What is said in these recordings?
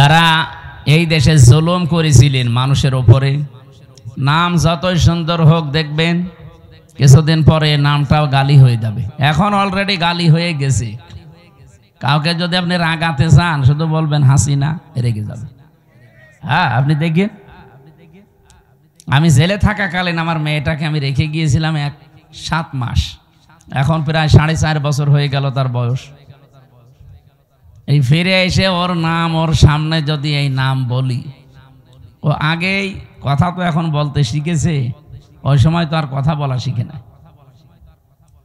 যারা এই দেশে জুলুম করেছিলেন মানুষের উপরে, নাম যতই সুন্দর হোক দেখবেন কিছুদিন পরে নামটাও গালি হয়ে যাবে। এখন অলরেডি গালি হয়ে গেছে। কাউকে যদি আপনি রাগাতে চান শুধু বলবেন হাসিনা, রেগে যাবে। হ্যাঁ, আপনি দেখেন, আমি জেলে থাকাকালীন আমার মেয়েটাকে আমি রেখে গিয়েছিলাম 7 মাস, এখন প্রায় 4.5 বছর হয়ে গেল তার বয়স। এই ফিরে এসে ওর নাম, ওর সামনে যদি এই নাম বলি, ও আগেই কথা তো এখন বলতে শিখেছে, ওই সময় তো আর কথা বলা শিখে না।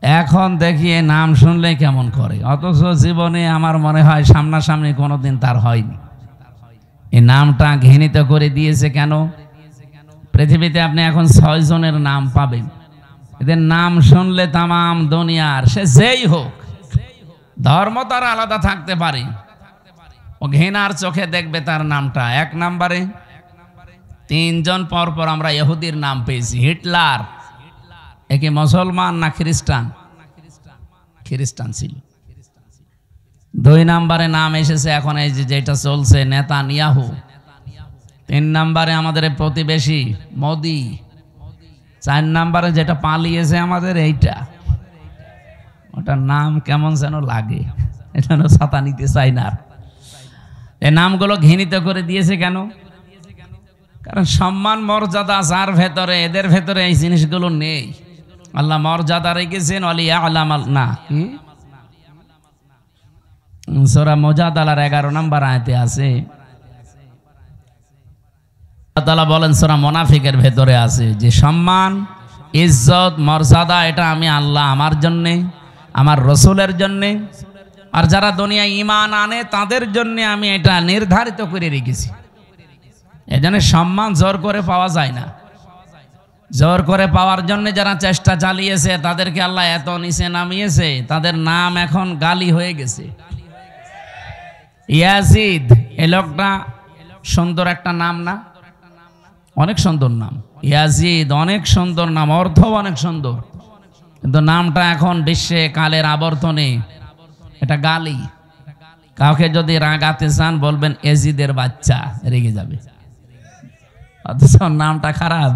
এখন দেখি এই নাম শুনলে কেমন করে, অথচ জীবনে আমার মনে হয় সামনাসামনি কোনোদিন তার হয়নি। এই নামটা ঘৃণিত করে দিয়েছে কেন? পৃথিবীতে আপনি এখন 6 জনের নাম পাবেন, এদের নাম শুনলে তামাম দুনিয়ার, সে যেই হোক, ধর্ম তার আলাদা থাকতে পারে, ও ঘৃণার চোখে দেখবে তার নামটা। 1 নম্বরে 3 জন পরপর আমরা ইহুদির নাম পেয়েছি। হিটলার একে মুসলমান না খ্রিস্টান? খ্রিস্টান ছিল। 2 নম্বরে নাম এসেছে এখন এই যেটা চলছে নেতানিয়াহু। 3 নম্বরে আমাদের প্রতিবেশী মোদি। 4 নম্বরে যেটা পালিয়েছে আমাদের এইটা, ওটার নাম কেমন যেন লাগে, এটা ছাতা নিতে চাই না। এই নামগুলো ঘৃণিত করে দিয়েছে কেন? কারণ সম্মান মর্যাদা যার ভেতরে, এদের ভেতরে এই জিনিসগুলো নেই। আল্লাহ মর্যাদা রেখেছেন না কি সূরা মুজাদালার 11 নম্বর আয়াতে আছে, আল্লাহ তাআলা বলেন সূরা মুনাফিকের ভেতরে আছে যে সম্মান, ইজ্জত, মর্যাদা এটা আমি আল্লাহ আমার জন্যে, আমার রসুলের জন্যে, আর যারা দুনিয়ায় ঈমান আনে তাদের জন্য আমি এটা নির্ধারিত করে রেখেছি। এজন্য সম্মান জোর করে পাওয়া যায় না। জোর করে পাওয়ার জন্য যারা চেষ্টা চালিয়েছে তাদেরকে আল্লাহ এত নিচে নামিয়েছে, তাদের নাম এখন গালি হয়ে গেছে। ইয়াজিদ, এই লোকটা সুন্দর একটা নাম না? অনেক সুন্দর নাম ইয়াজিদ, অনেক সুন্দর নাম, অর্থ অনেক সুন্দর, কিন্তু নামটা এখন বিশ্বে কালের আবর্তনে এটা গালি। কাউকে যদি রাগাতে চান বলবেন এজিদের বাচ্চা, রেগে যাবে, অথচ নামটা খারাপ।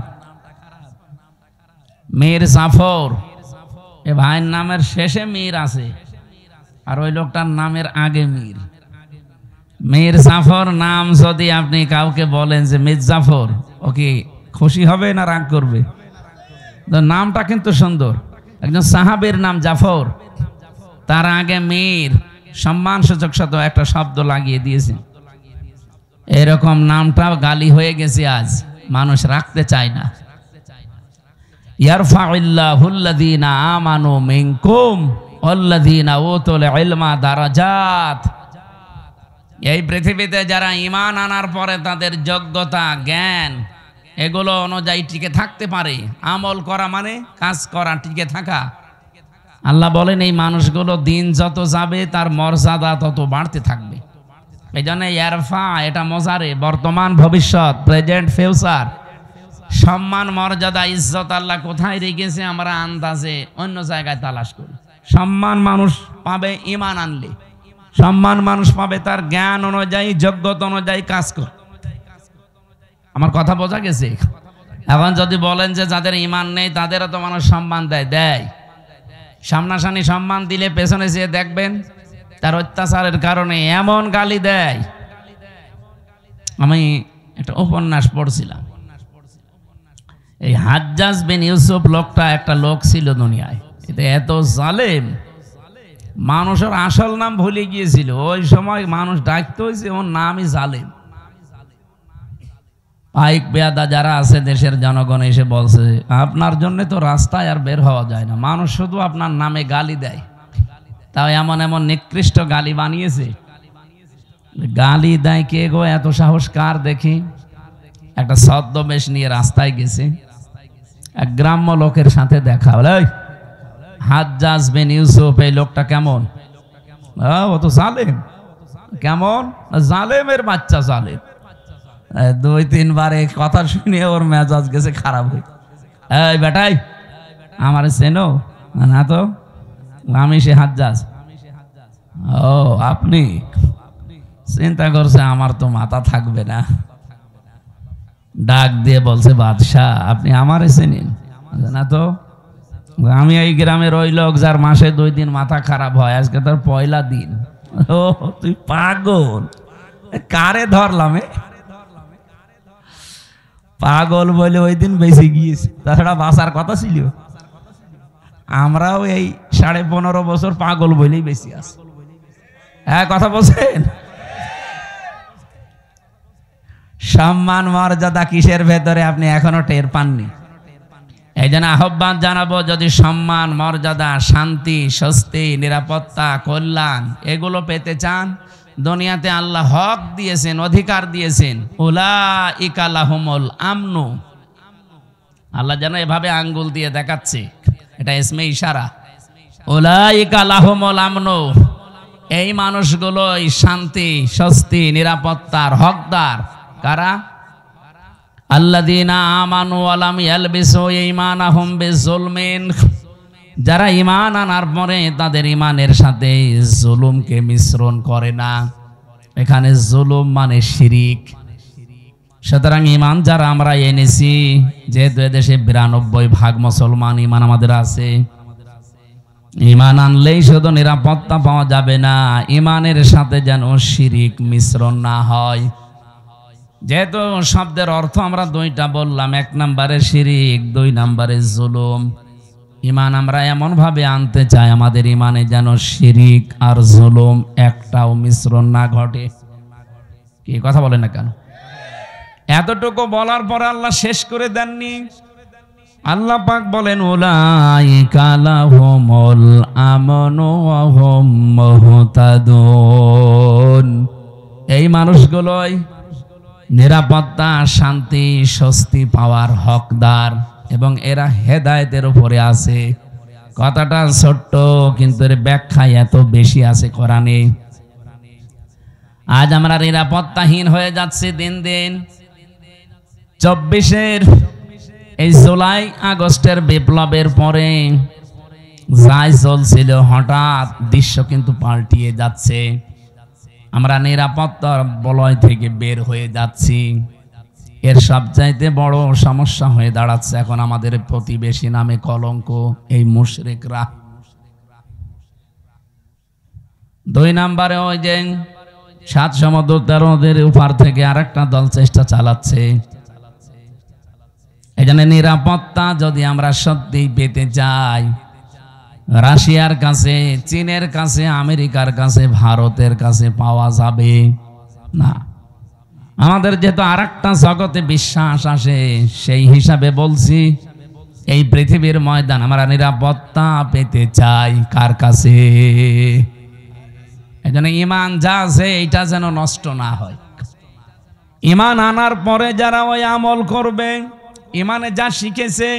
মীর জাফর, এ ভাইয়ের নামের শেষে মীর আছে, আর ওই লোকটার নামের আগে মীর। মীর জাফর নাম যদি আপনি কাউকে বলেন যে মীর জাফর, ওকে খুশি হবে না রাগ করবে? নামটা কিন্তু সুন্দর। একজন সাহাবীর নাম জাফর, তার আগে মীর, সম্মান সূচক সাথে একটা শব্দ লাগিয়ে দিয়েছেন। এরকম নামটাও গালি হয়ে গেছে, আজ মানুষ রাখতে চায় না। ইয়ারফাউল্লাহুল্লাযীনা আমানু মিনকুম ওয়াল্লাযীনা উতুল ইলমা দারাজাত। এই পৃথিবীতে যারা ঈমান আনার পরে তাদের যোগ্যতা, জ্ঞান এগুলো অনুযায়ী টিকে থাকতে পারে, আমল করা মানে কাজ করা, টিকে থাকা, আল্লাহ বলেন এই মানুষগুলো দিন যত যাবে তার মর্যাদা তত বাড়তে থাকবে। এই জন্য ইয়ারফা এটা মজারে, বর্তমান ভবিষ্যৎ, প্রেজেন্ট ফিউচার। সম্মান মর্যাদা ইজ্জত আল্লাহ কোথায় রেখেছে আমরা আন্দাজে অন্য জায়গায় তালাশ করি। সম্মান মানুষ পাবে ঈমান আনলে, সম্মান মানুষ পাবে তার জ্ঞান অনুযায়ী, যোগ্যতা অনুযায়ী কাজ করে। আমার কথা বোঝা গেছে? এখন যদি বলেন যে যাদের ঈমান নেই তাদেরও তো মানুষ সম্মান দেয়, সামনাসামনি সম্মান দিলে পেছনে যেয়ে দেখবেন তার অত্যাচারের কারণে এমন গালি দেয়। আমি একটা উপন্যাস পড়ছিলাম, এই হাজ্জাজ বিন ইউসুফ লোকটা একটা লোক ছিল দুনিয়ায়, এটা এত জালেম, মানুষের আসল নাম ভুলে গিয়েছিল। ওই সময় মানুষ ডাকতে হয়েছে ওর নামই জালেম। পাইক বেয়াদা যারা আছে দেশের জনগণ এসে বলছে আপনার জন্য তো রাস্তায় আর বের হওয়া যায় না, মানুষ শুধু আপনার নামে গালি দেয়। তাও এমন এমন নিকৃষ্ট গালি বানিয়েছে। গালি দেয় কে গো, এত সাহস কার দেখি? একটা ছদ্মবেশ নিয়ে রাস্তায় গেছে, এক গ্রাম্য লোকের সাথে দেখা, বলে হাজ্জাজ বিন ইউসুফ এই লোকটা কেমন? ও তো জালেম। কেমন? জালেমের বাচ্চা, জালেম। 2-3 বার এই কথা শুনে ওর মেজাজ গেছে খারাপ হয়ে। এই বেটাই আমার চেনো না? তো আমি সে হাজ্জাজ। ও আপনি? চিন্তা করছে আমার তো মাথা থাকবে না, ডাক দিয়ে বলছে, বাদশাহ আপনি আমারে চেনেন না তো? আমি এই গ্রামের ওই লোক যার মাসে 2 দিন মাথা খারাপ হয়, আজকে তার পয়লা দিন। ও তুই পাগল, কারে ধরলাম? পাগল বলে ওই দিন বেঁচে গিয়েছে, তাছাড়া বাঁচার কথা ছিল। আমরাও এই 15.5 বছর পাগল বলেই বেশি আছি। হ্যাঁ, কথা বলছেন? সম্মান মর্যাদা কিসের ভেতরে আপনি এখনো টের পাননি। এই জন্য আহ্বান জানাবো, যদি সম্মান মর্যাদা, শান্তি, স্বস্তি, নিরাপত্তা, কল্যাণ এগুলো পেতে চান, দুনিয়াতে আল্লাহ হক দিয়েছেন, অধিকার দিয়েছেন। উলাইকা লাহুমুল আমনু, আল্লাহ যেন এভাবে আঙ্গুল দিয়ে দেখাচ্ছে, এটা ইসমে ইশারা। উলাইকা লাহুমুল আমনু, এই মানুষগুলোই শান্তি, স্বস্তি, নিরাপত্তার হকদার। কারা? আল্লাযীনা আমানু ওয়া লাম ইয়ালবিসু ঈমানাহুম বিযুলমিন, যারা ঈমান আনার পরে তাদের ঈমানের সাথে জুলুমকে মিশ্রণ করে না। এখানে জুলুম মানে শিরিক। সুতরাং ঈমান যারা আমরা এনেছি, যেহেতু এদেশে 92% মুসলমান ঈমান আমাদের আছে, ঈমান আনলেই শুধু নিরাপত্তা পাওয়া যাবে না, ঈমানের সাথে যেন শিরিক মিশ্রণ না হয়। যেহেতু শব্দের অর্থ আমরা 2টা বললাম, 1 নম্বরে শিরিক, 2 নম্বরে জুলুম। ঈমান আমরা এমন ভাবে আনতে চাই আমাদের ঈমানে যেন শিরিক আর জুলুম একটাও মিশ্রণ না ঘটে। কি কথা বলেন না কেন? এতটুকু বলার পরে আল্লাহ শেষ করে দেননি। আল্লাহ পাক বলেন, উলাইকা লাহুমুল আমনু ওয়া হুম মুহতাদুন, এই মানুষগুলোই নিরাপত্তা, শান্তি, স্বস্তি পাওয়ার হকদার এবং এরা হেদায়েতের উপরে আছে। কথাটা ছোট্ট, কিন্তু এর ব্যাখ্যা এত বেশি আছে কোরআনে। আজ আমরা নিরাপত্তাহীন হয়ে যাচ্ছি দিন দিন। 24-এর এই জুলাই আগস্টের বিপ্লবের পরে যাই চলছিল, হঠাৎ দৃশ্য কিন্তু পাল্টিয়ে যাচ্ছে। আমরা নিরাপত্তার বলয় থেকে বের হয়ে যাচ্ছি। এর সবচাইতে বড় সমস্যা হয়ে দাঁড়াচ্ছে এখন আমাদের প্রতিবেশী নামে কলঙ্ক, এই মুশরিকরা। 2 নম্বরে ওই যে 7 সমুদ্র 13 নদীর উপর থেকে আরেকটা দল চেষ্টা চালাচ্ছে। এই জন্য নিরাপত্তা যদি আমরা সত্যি পেতে চাই, রাশিয়ার কাছে, চীনের কাছে, আমেরিকার কাছে, ভারতের কাছে পাওয়া যাবে না। আমাদের যেহেতু আরেকটা জগতে বিশ্বাস আসে, সেই হিসাবে বলছি, এই পৃথিবীর ময়দান আমরা নিরাপত্তা পেতে চাই কার কাছে? এই জন্য ঈমান যা আছে এইটা যেন নষ্ট না হয়। ঈমান আনার পরে যারা ওই আমল করবে, ঈমানে যা শিখেছে,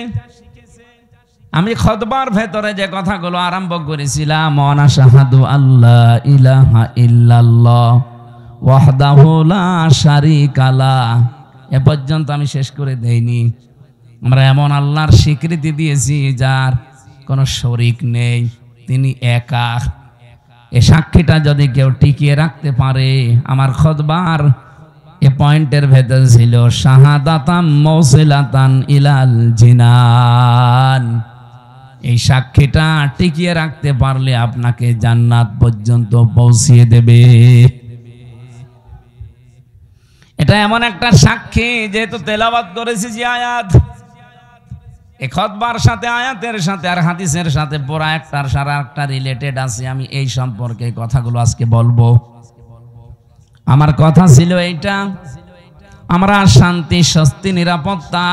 আমি খুতবার ভেতরে যে কথাগুলো আরম্ভ করেছিলাম, ওয়ানা শাহাদু আল্লাহ ইলাহা ইল্লাল্লাহ ওয়াহদাহু লা শারীকা লাহ, এ পর্যন্ত আমি শেষ করে দেইনি। আমরা এমন আল্লাহর স্বীকৃতি দিয়েছি যার কোনো শরীক নেই, তিনি একা। এই সাক্ষীটা যদি কেউ টিকিয়ে রাখতে পারে, আমার খুতবার এ পয়েন্টের ভেতর ছিল শাহাদাতাম মাওসিলাতান ইলাল জিনান, এই সাক্ষীটা টিকিয়ে রাখতে পারলে আপনাকে জান্নাত পর্যন্ত পৌঁছিয়ে দেবে। এটা এমন একটা সাক্ষী, যেহেতু তেলাওয়াত করেছি যে আয়াত, এই খুতবার সাথে, আয়াতের সাথে আর হাদিসের সাথে পুরা একটার সারা একটা রিলেটেড আছে। আমি এই সম্পর্কে কথাগুলো আজকে বলবো। আমার কথা ছিল এইটা, আমরা শান্তি, স্বস্তি, নিরাপত্তা,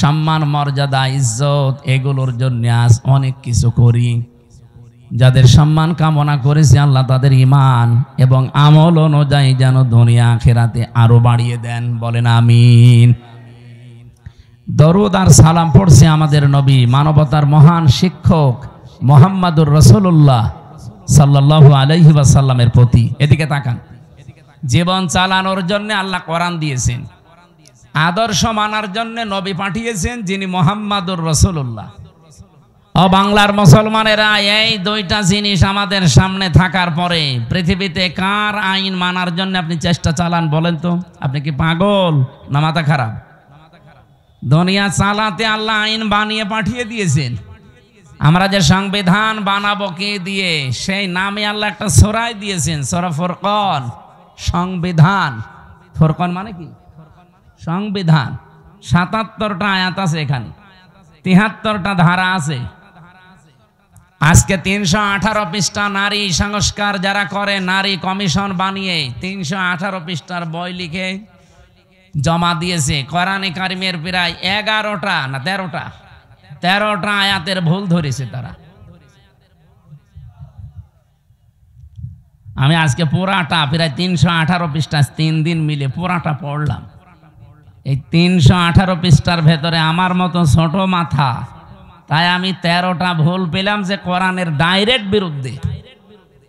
সম্মান, মর্যাদা, ইজ্জত এগুলোর জন্য আজ অনেক কিছু করি। যাদের সম্মান কামনা করেছে আল্লাহ তাদের ঈমান এবং আমল অনুযায়ী যেন দুনিয়া আখিরাতে আরো বাড়িয়ে দেন, বলেন আমিন। দরুদ আর সালাম পড়ছে আমাদের নবী, মানবতার মহান শিক্ষক মুহাম্মদুর রাসূলুল্লাহ সাল্লাল্লাহু আলাইহি ওয়াসাল্লামের প্রতি। এদিকে তাকান। জীবন চালানোর জন্য আল্লাহ কোরআন দিয়েছেন, আদর্শ মানার জন্য নবী পাঠিয়েছেন যিনি মুহাম্মদুর রাসূলুল্লাহ। ও বাংলার মুসলমানেরা, এই দুইটা জিনিস আমাদের সামনে থাকার পরে পৃথিবীতে কার আইন মানার জন্য আপনি চেষ্টা চালান বলেন তো? আপনি কি পাগল না মাথা খারাপ? দুনিয়া চালাতে আল্লাহ আইন বানিয়ে পাঠিয়ে দিয়েছেন। আমরা যে সংবিধান বানাবো কে দিয়ে, সেই নামে আল্লাহ একটা সূরায় দিয়েছেন, সূরা ফুরকান। সংবিধান, ফুরকান মানে কি? সংবিধান। ৭৭টা আয়াত আছে এখানে, ৭৩টা ধারা আছে। আজকে ৩১৮ পৃষ্ঠা নারী সংস্কার যারা করে, নারী কমিশন বানিয়ে ৩১৮ পৃষ্ঠার বই লিখে জমা দিয়েছে। কোরআনে কারিমের প্রায় 11টা না 13টা আয়াতের ভুল ধরেছে তারা। আমি আজকে পুরাটা প্রায় ৩১৮ পৃষ্ঠা ৩ দিন মিলে পুরাটা পড়লাম। এই ৩১৮ পৃষ্ঠার ভেতরে আমার মতো ছোট মাথা, তাই আমি 13টা ভুল পেলাম যে কোরআনের ডাইরেক্ট বিরুদ্ধে,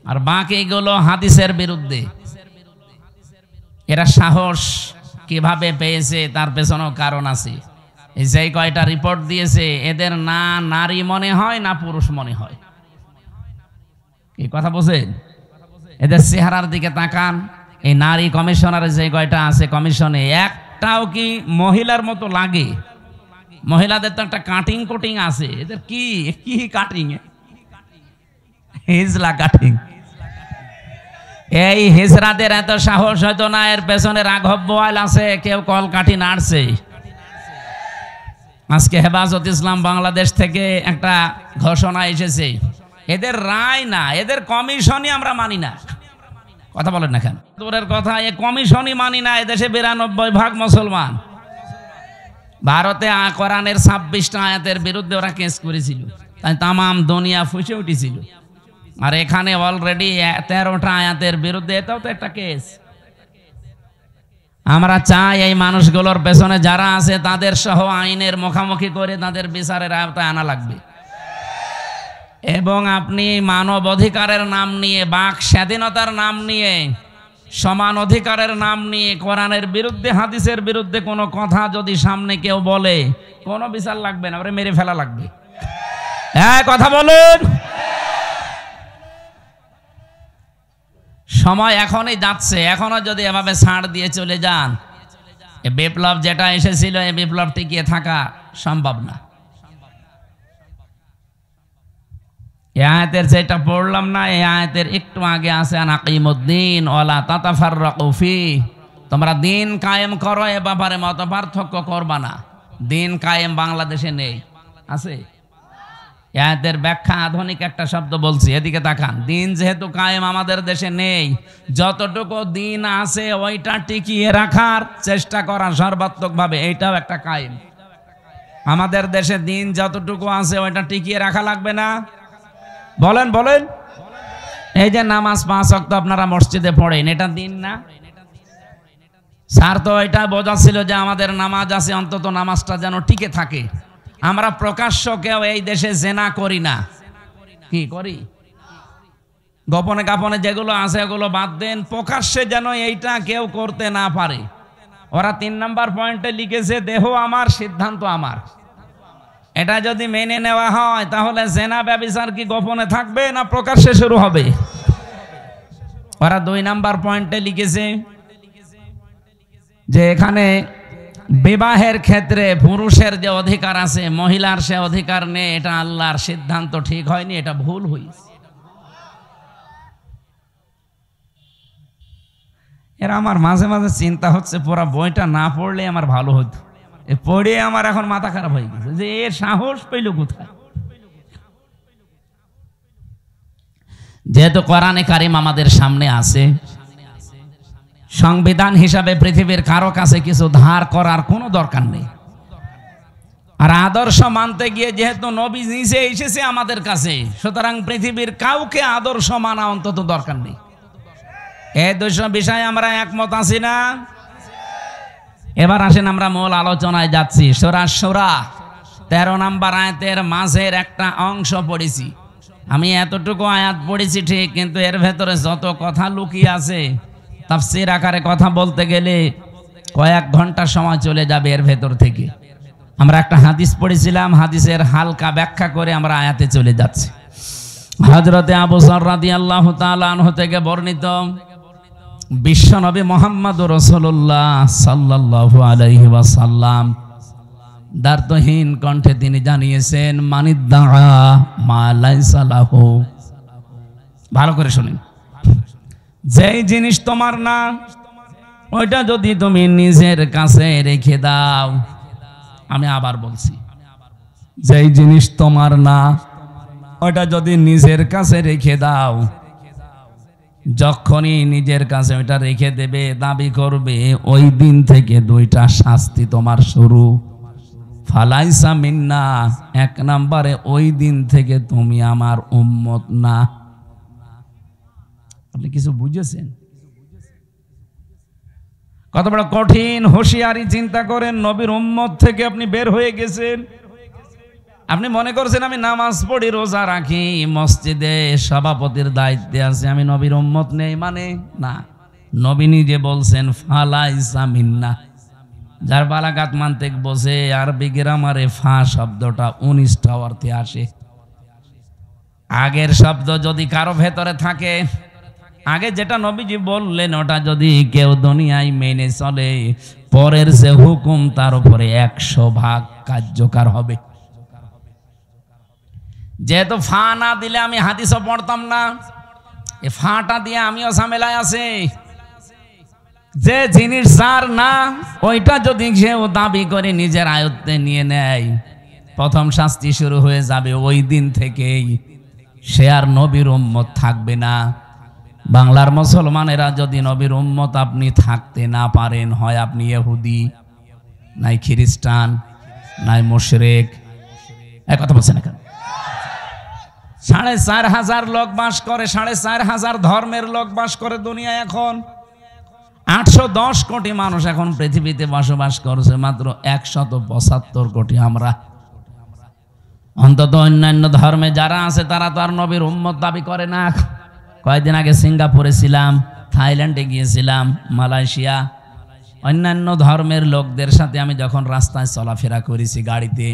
আর বাকিগুলো হাদিসের বিরুদ্ধে। এরা সাহস কিভাবে পেয়েছে তার পেছনেও কারণ আছে। এই যে কয়টা রিপোর্ট দিয়েছে, এদের না নারী মনে হয় না পুরুষ মনে হয়। কি কথা বলছেন? এদের চেহারার দিকে তাকান। এই নারী কমিশনার যে কয়টা আছে কমিশনে, একটাও কি মহিলার মতো লাগে? মহিলাদের তো একটা কাটিং কোটিং আছে, এদের কি কি কাটিং? হিজলা কাটিং। এই হিজরাদের এত সাহস হয়তো না, এর পেছনে রাঘব বোয়াল আছে, কেউ কল কাটি নাড়ছে। আজকে হেফাজত ইসলাম বাংলাদেশ থেকে একটা ঘোষণা এসেছে, এদের রায় না, এদের কমিশনই আমরা মানি না। কথা বলেন না কেন? দূরের কথা, এ কমিশনই মানি না। এদেশে 92% মুসলমান। ভারতে কোরআনের 26টা আয়াতের বিরুদ্ধে ওরা কেস করেছিল, তাই তামাম দুনিয়া ফুঁসে উঠেছিল। আর এখানে অলরেডি 13টা আয়াতের বিরুদ্ধে, এটাও তো একটা কেস। আমরা চাই এই মানুষগুলোর পেছনে যারা আছে তাদের সহ আইনের মুখোমুখি করে তাদের বিচারের আওতায় আনা লাগবে। এবং আপনি মানব অধিকারের নাম নিয়ে, বাক স্বাধীনতার নাম নিয়ে, সমান অধিকারের নাম নিয়ে কোরআনের বিরুদ্ধে, হাদিসের বিরুদ্ধে কোনো কথা যদি সামনে কেউ বলে, কোনো বিচার লাগবে না, ওরে মেরে ফেলা লাগবে। হ্যাঁ, কথা বলুন। সময় এখনই যাচ্ছে, এখনো যদি এভাবে ছাড় দিয়ে চলে যান, এ বিপ্লব যেটা এসেছিল, এই বিপ্লব টিকিয়ে থাকা সম্ভব না। এই আয়াতের যেটা পড়লাম না, এই আয়াতের একটু আগে আছে আনাকিমুদ্দিন ওয়ালা তাতাফাররাকু ফি, তোমরা দিন কায়েম করো, এ ব্যাপারে মত পার্থক্য করবা না। দিন কায়েম বাংলাদেশে নেই, আছে? এই আয়াতের ব্যাখ্যা আধুনিক একটা শব্দ বলছি, এদিকে তাকান। দিন যেহেতু কায়েম আমাদের দেশে নেই, যতটুকু দিন আছে ওইটা টিকিয়ে রাখার চেষ্টা করা সর্বাত্মকভাবে, এইটাও একটা কায়েম। আমাদের দেশে দিন যতটুকু আছে ওইটা টিকিয়ে রাখা লাগবে না? বলেন বলেন। এই যে নামাজ 5 ওয়াক্ত আপনারা মসজিদে পড়েন, এটা দিন না? স্যার তো এটা বোঝাচ্ছিল যে আমাদের নামাজ আছে, অন্তত নামাজটা যেন টিকে থাকে। আমরা প্রকাশ্য কেউ এই দেশে জেনা করি না। কি করি? গোপনে কাপনে যেগুলো আছে ওগুলো বাদ দেন, প্রকাশ্যে যেন এইটা কেউ করতে না পারে। ওরা 3 নম্বর পয়েন্টে লিখেছে, দেহ আমার, সিদ্ধান্ত আমার। এটা যদি মেনে নেওয়া হয়, তাহলে জেনা ব্যভিচার কি গোপনে থাকবে না প্রকাশ্যে শুরু হবে? ওরা 2 নম্বর পয়েন্টে লিখেছে যে এখানে বিবাহের ক্ষেত্রে পুরুষের যে অধিকার আছে, মহিলার সে অধিকার নেই। এটা আল্লাহর সিদ্ধান্ত ঠিক হয়নি, এটা ভুল হয়েছে। এরা আমার মাঝে মাঝে চিন্তা হচ্ছে, পুরা বইটা না পড়লে আমার ভালো হতো। পড়ে আমার এখন মাথা খারাপ হয়ে গেছে যে এর সাহস পেল কোথায়। যেহেতু কোরআনে কারিম আমাদের সামনে আছে, সংবিধান হিসাবে পৃথিবীর কারো কাছে কিছু ধার করার কোনো দরকার নেই। আর আদর্শ মানতে গিয়ে যেহেতু নবী নিজে এসেছে আমাদের কাছে, সুতরাং পৃথিবীর কাউকে আদর্শ মানা অন্তত দরকার নেই। এই 2 বিষয়ে আমরা একমত আছি না? এবার আসেন আমরা মূল আলোচনায় যাচ্ছি। সূরা শুরা 13 নম্বর আয়াতের মাঝের একটা অংশ পড়েছি। আমি এতটুকু আয়াত পড়েছি ঠিক, কিন্তু এর ভেতরে যত কথা লুকিয়ে আছে, তাফসীর আকারে কথা বলতে গেলে কয়েক ঘন্টা সময় চলে যাবে এর ভেতর থেকে। আমরা একটা হাদিস পড়েছিলাম, হাদিসের হালকা ব্যাখ্যা করে আমরা আয়াতে চলে যাচ্ছি। হযরতে আবু যর রাদিয়াল্লাহু তাআলা আনহু থেকে বর্ণিত, বিশ্বনবী মুহাম্মদুর রাসূলুল্লাহ সাল্লাল্লাহু আলাইহি ওয়াসাল্লাম দার্থহীন কণ্ঠে তিনি জানিয়েছেন, মানিদ্দা মা লাইসা লাহু। ভালো করে শুনুন, যেই জিনিস তোমার না ওইটা যদি তুমি নিজের কাছে রেখে দাও, আমি আবার বলছি, যেই জিনিস তোমার না ওইটা যদি নিজের কাছে রেখে দাও, যখনই নিজের কাছে ওইটা রেখে দেবে, দাবি করবে, ওই দিন থেকে দুইটা শাস্তি তোমার শুরু। ফালাইসা মিন্না, এক নম্বরে ওই দিন থেকে তুমি আমার উম্মত না। আপনি কিছু বুঝেছেন? কত বড় কঠিন হুঁশিয়ারি, চিন্তা করেন। নবীর উম্মত থেকে আপনি বের হয়ে গেছেন। আপনি মনে করছেন আমি নামাজ পড়ি, রোজা রাখি, মসজিদে সভাপতির দায়িত্বে আছে, আমি নবীর উম্মত নেই মানে না। নবী নিজে বলছেন ফালাইসা মিন্না। যার বালাগাত মানতেক বসে আরবি গ্রামারে ফা শব্দটা 19টা অর্থে আসে। আগের শব্দ যদি কারো ভেতরে থাকে, আগে যেটা নবীজি বললেন ওটা যদি কেউ দুনিয়ায় মেনে চলে, পরের যে হুকুম তার উপরে 100% কার্যকর হবে। যেহেতু ফা না দিলে আমি হাদিসও পড়তাম না, এই ফাটা দিয়ে আমিও ঝামেলায় আছি। যে জিনিস যার না ওইটা যদি কেউ দাবি করে নিজের আয়ত্তে নিয়ে নেয়, প্রথম শাস্তি শুরু হয়ে যাবে। ওই দিন থেকেই সে আর নবীর উম্মত থাকবে না। বাংলার মুসলমানেরা যদি নবীর উম্মত আপনি থাকতে না পারেন, হয় আপনি ইহুদি, নাই খ্রিস্টান, নাই মুশরিক। এক কথা বলছেন না? 4,500 লোক বাস করে, 4,500 ধর্মের লোক বাস করে দুনিয়ায়। এখন 810 কোটি মানুষ এখন পৃথিবীতে বসবাস করছে, মাত্র 175 কোটি আমরা। অন্তত অন্যান্য ধর্মে যারা আছে তারা তো আর নবীর উম্মত দাবি করে না। কয়েকদিন আগে সিঙ্গাপুরে ছিলাম, থাইল্যান্ডে গিয়েছিলাম, মালয়েশিয়া। অন্যান্য ধর্মের লোকদের সাথে আমি যখন রাস্তায় চলাফেরা করেছি গাড়িতে,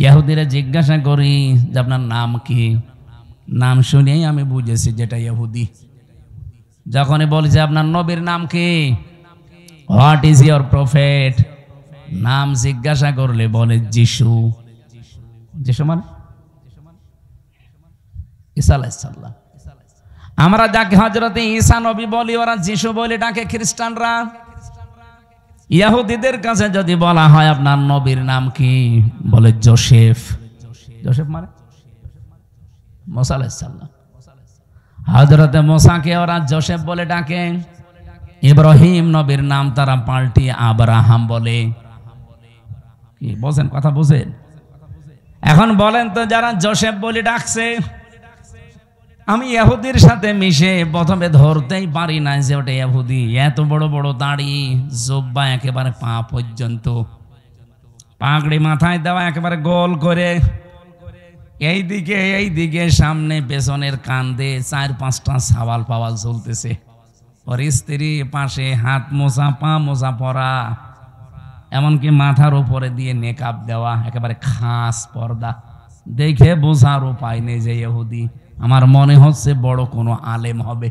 ইহুদিরা জিজ্ঞাসা করি যে আপনার নাম কি? নাম শুনেই আমি বুঝেছি যেটা ইহুদি। যখনই বলছে আপনার নবীর নাম কি, হোয়াট ইজ ইয়োর প্রফেট, নাম জিজ্ঞাসা করলে বলে যিশু। যিশু মানে ঈসা আলাইহিস সালাম। আমরা যাকে হযরতে ঈসা নবী বলি, ওরা যিশু বলে ডাকে খ্রিস্টানরা। ইহুদিদের কাছে যদি বলা হয় আপনার নবীর নাম কি, বলে যোসেফ। যোসেফ মানে মুসা আলাইহিস সালাম। হযরতে মুসাকে ওরা যোসেফ বলে ডাকে। ইব্রাহিম নবীর নাম তারা পাল্টিয়ে আব্রাহাম বলে। কি বলেন? কথা বুঝেন? এখন বলেন তো, যারা যোসেফ বলে ডাকছে, আমি ইহুদির সাথে মিশে প্রথমে ধরতেই পারি না যে ওটা ইহুদি। এত বড় বড় দাড়ি, জুব্বা একেবারে পা পর্যন্ত, পাগড়ি মাথায় দেওয়া একেবারে গোল করে, এইদিকে সামনে পেছনের কান্দে 4-5টা সাওয়াল পাওয়াল চলতেছে। ওর স্ত্রী পাশে, হাত মোছা পা মোছা পরা, এমনকি মাথার উপরে দিয়ে নেকাব দেওয়া, একেবারে খাস পর্দা। দেখে বোঝার উপায় নেই যে ইহুদি। আমার মনে হচ্ছে বড় কোনো আলেম হবে।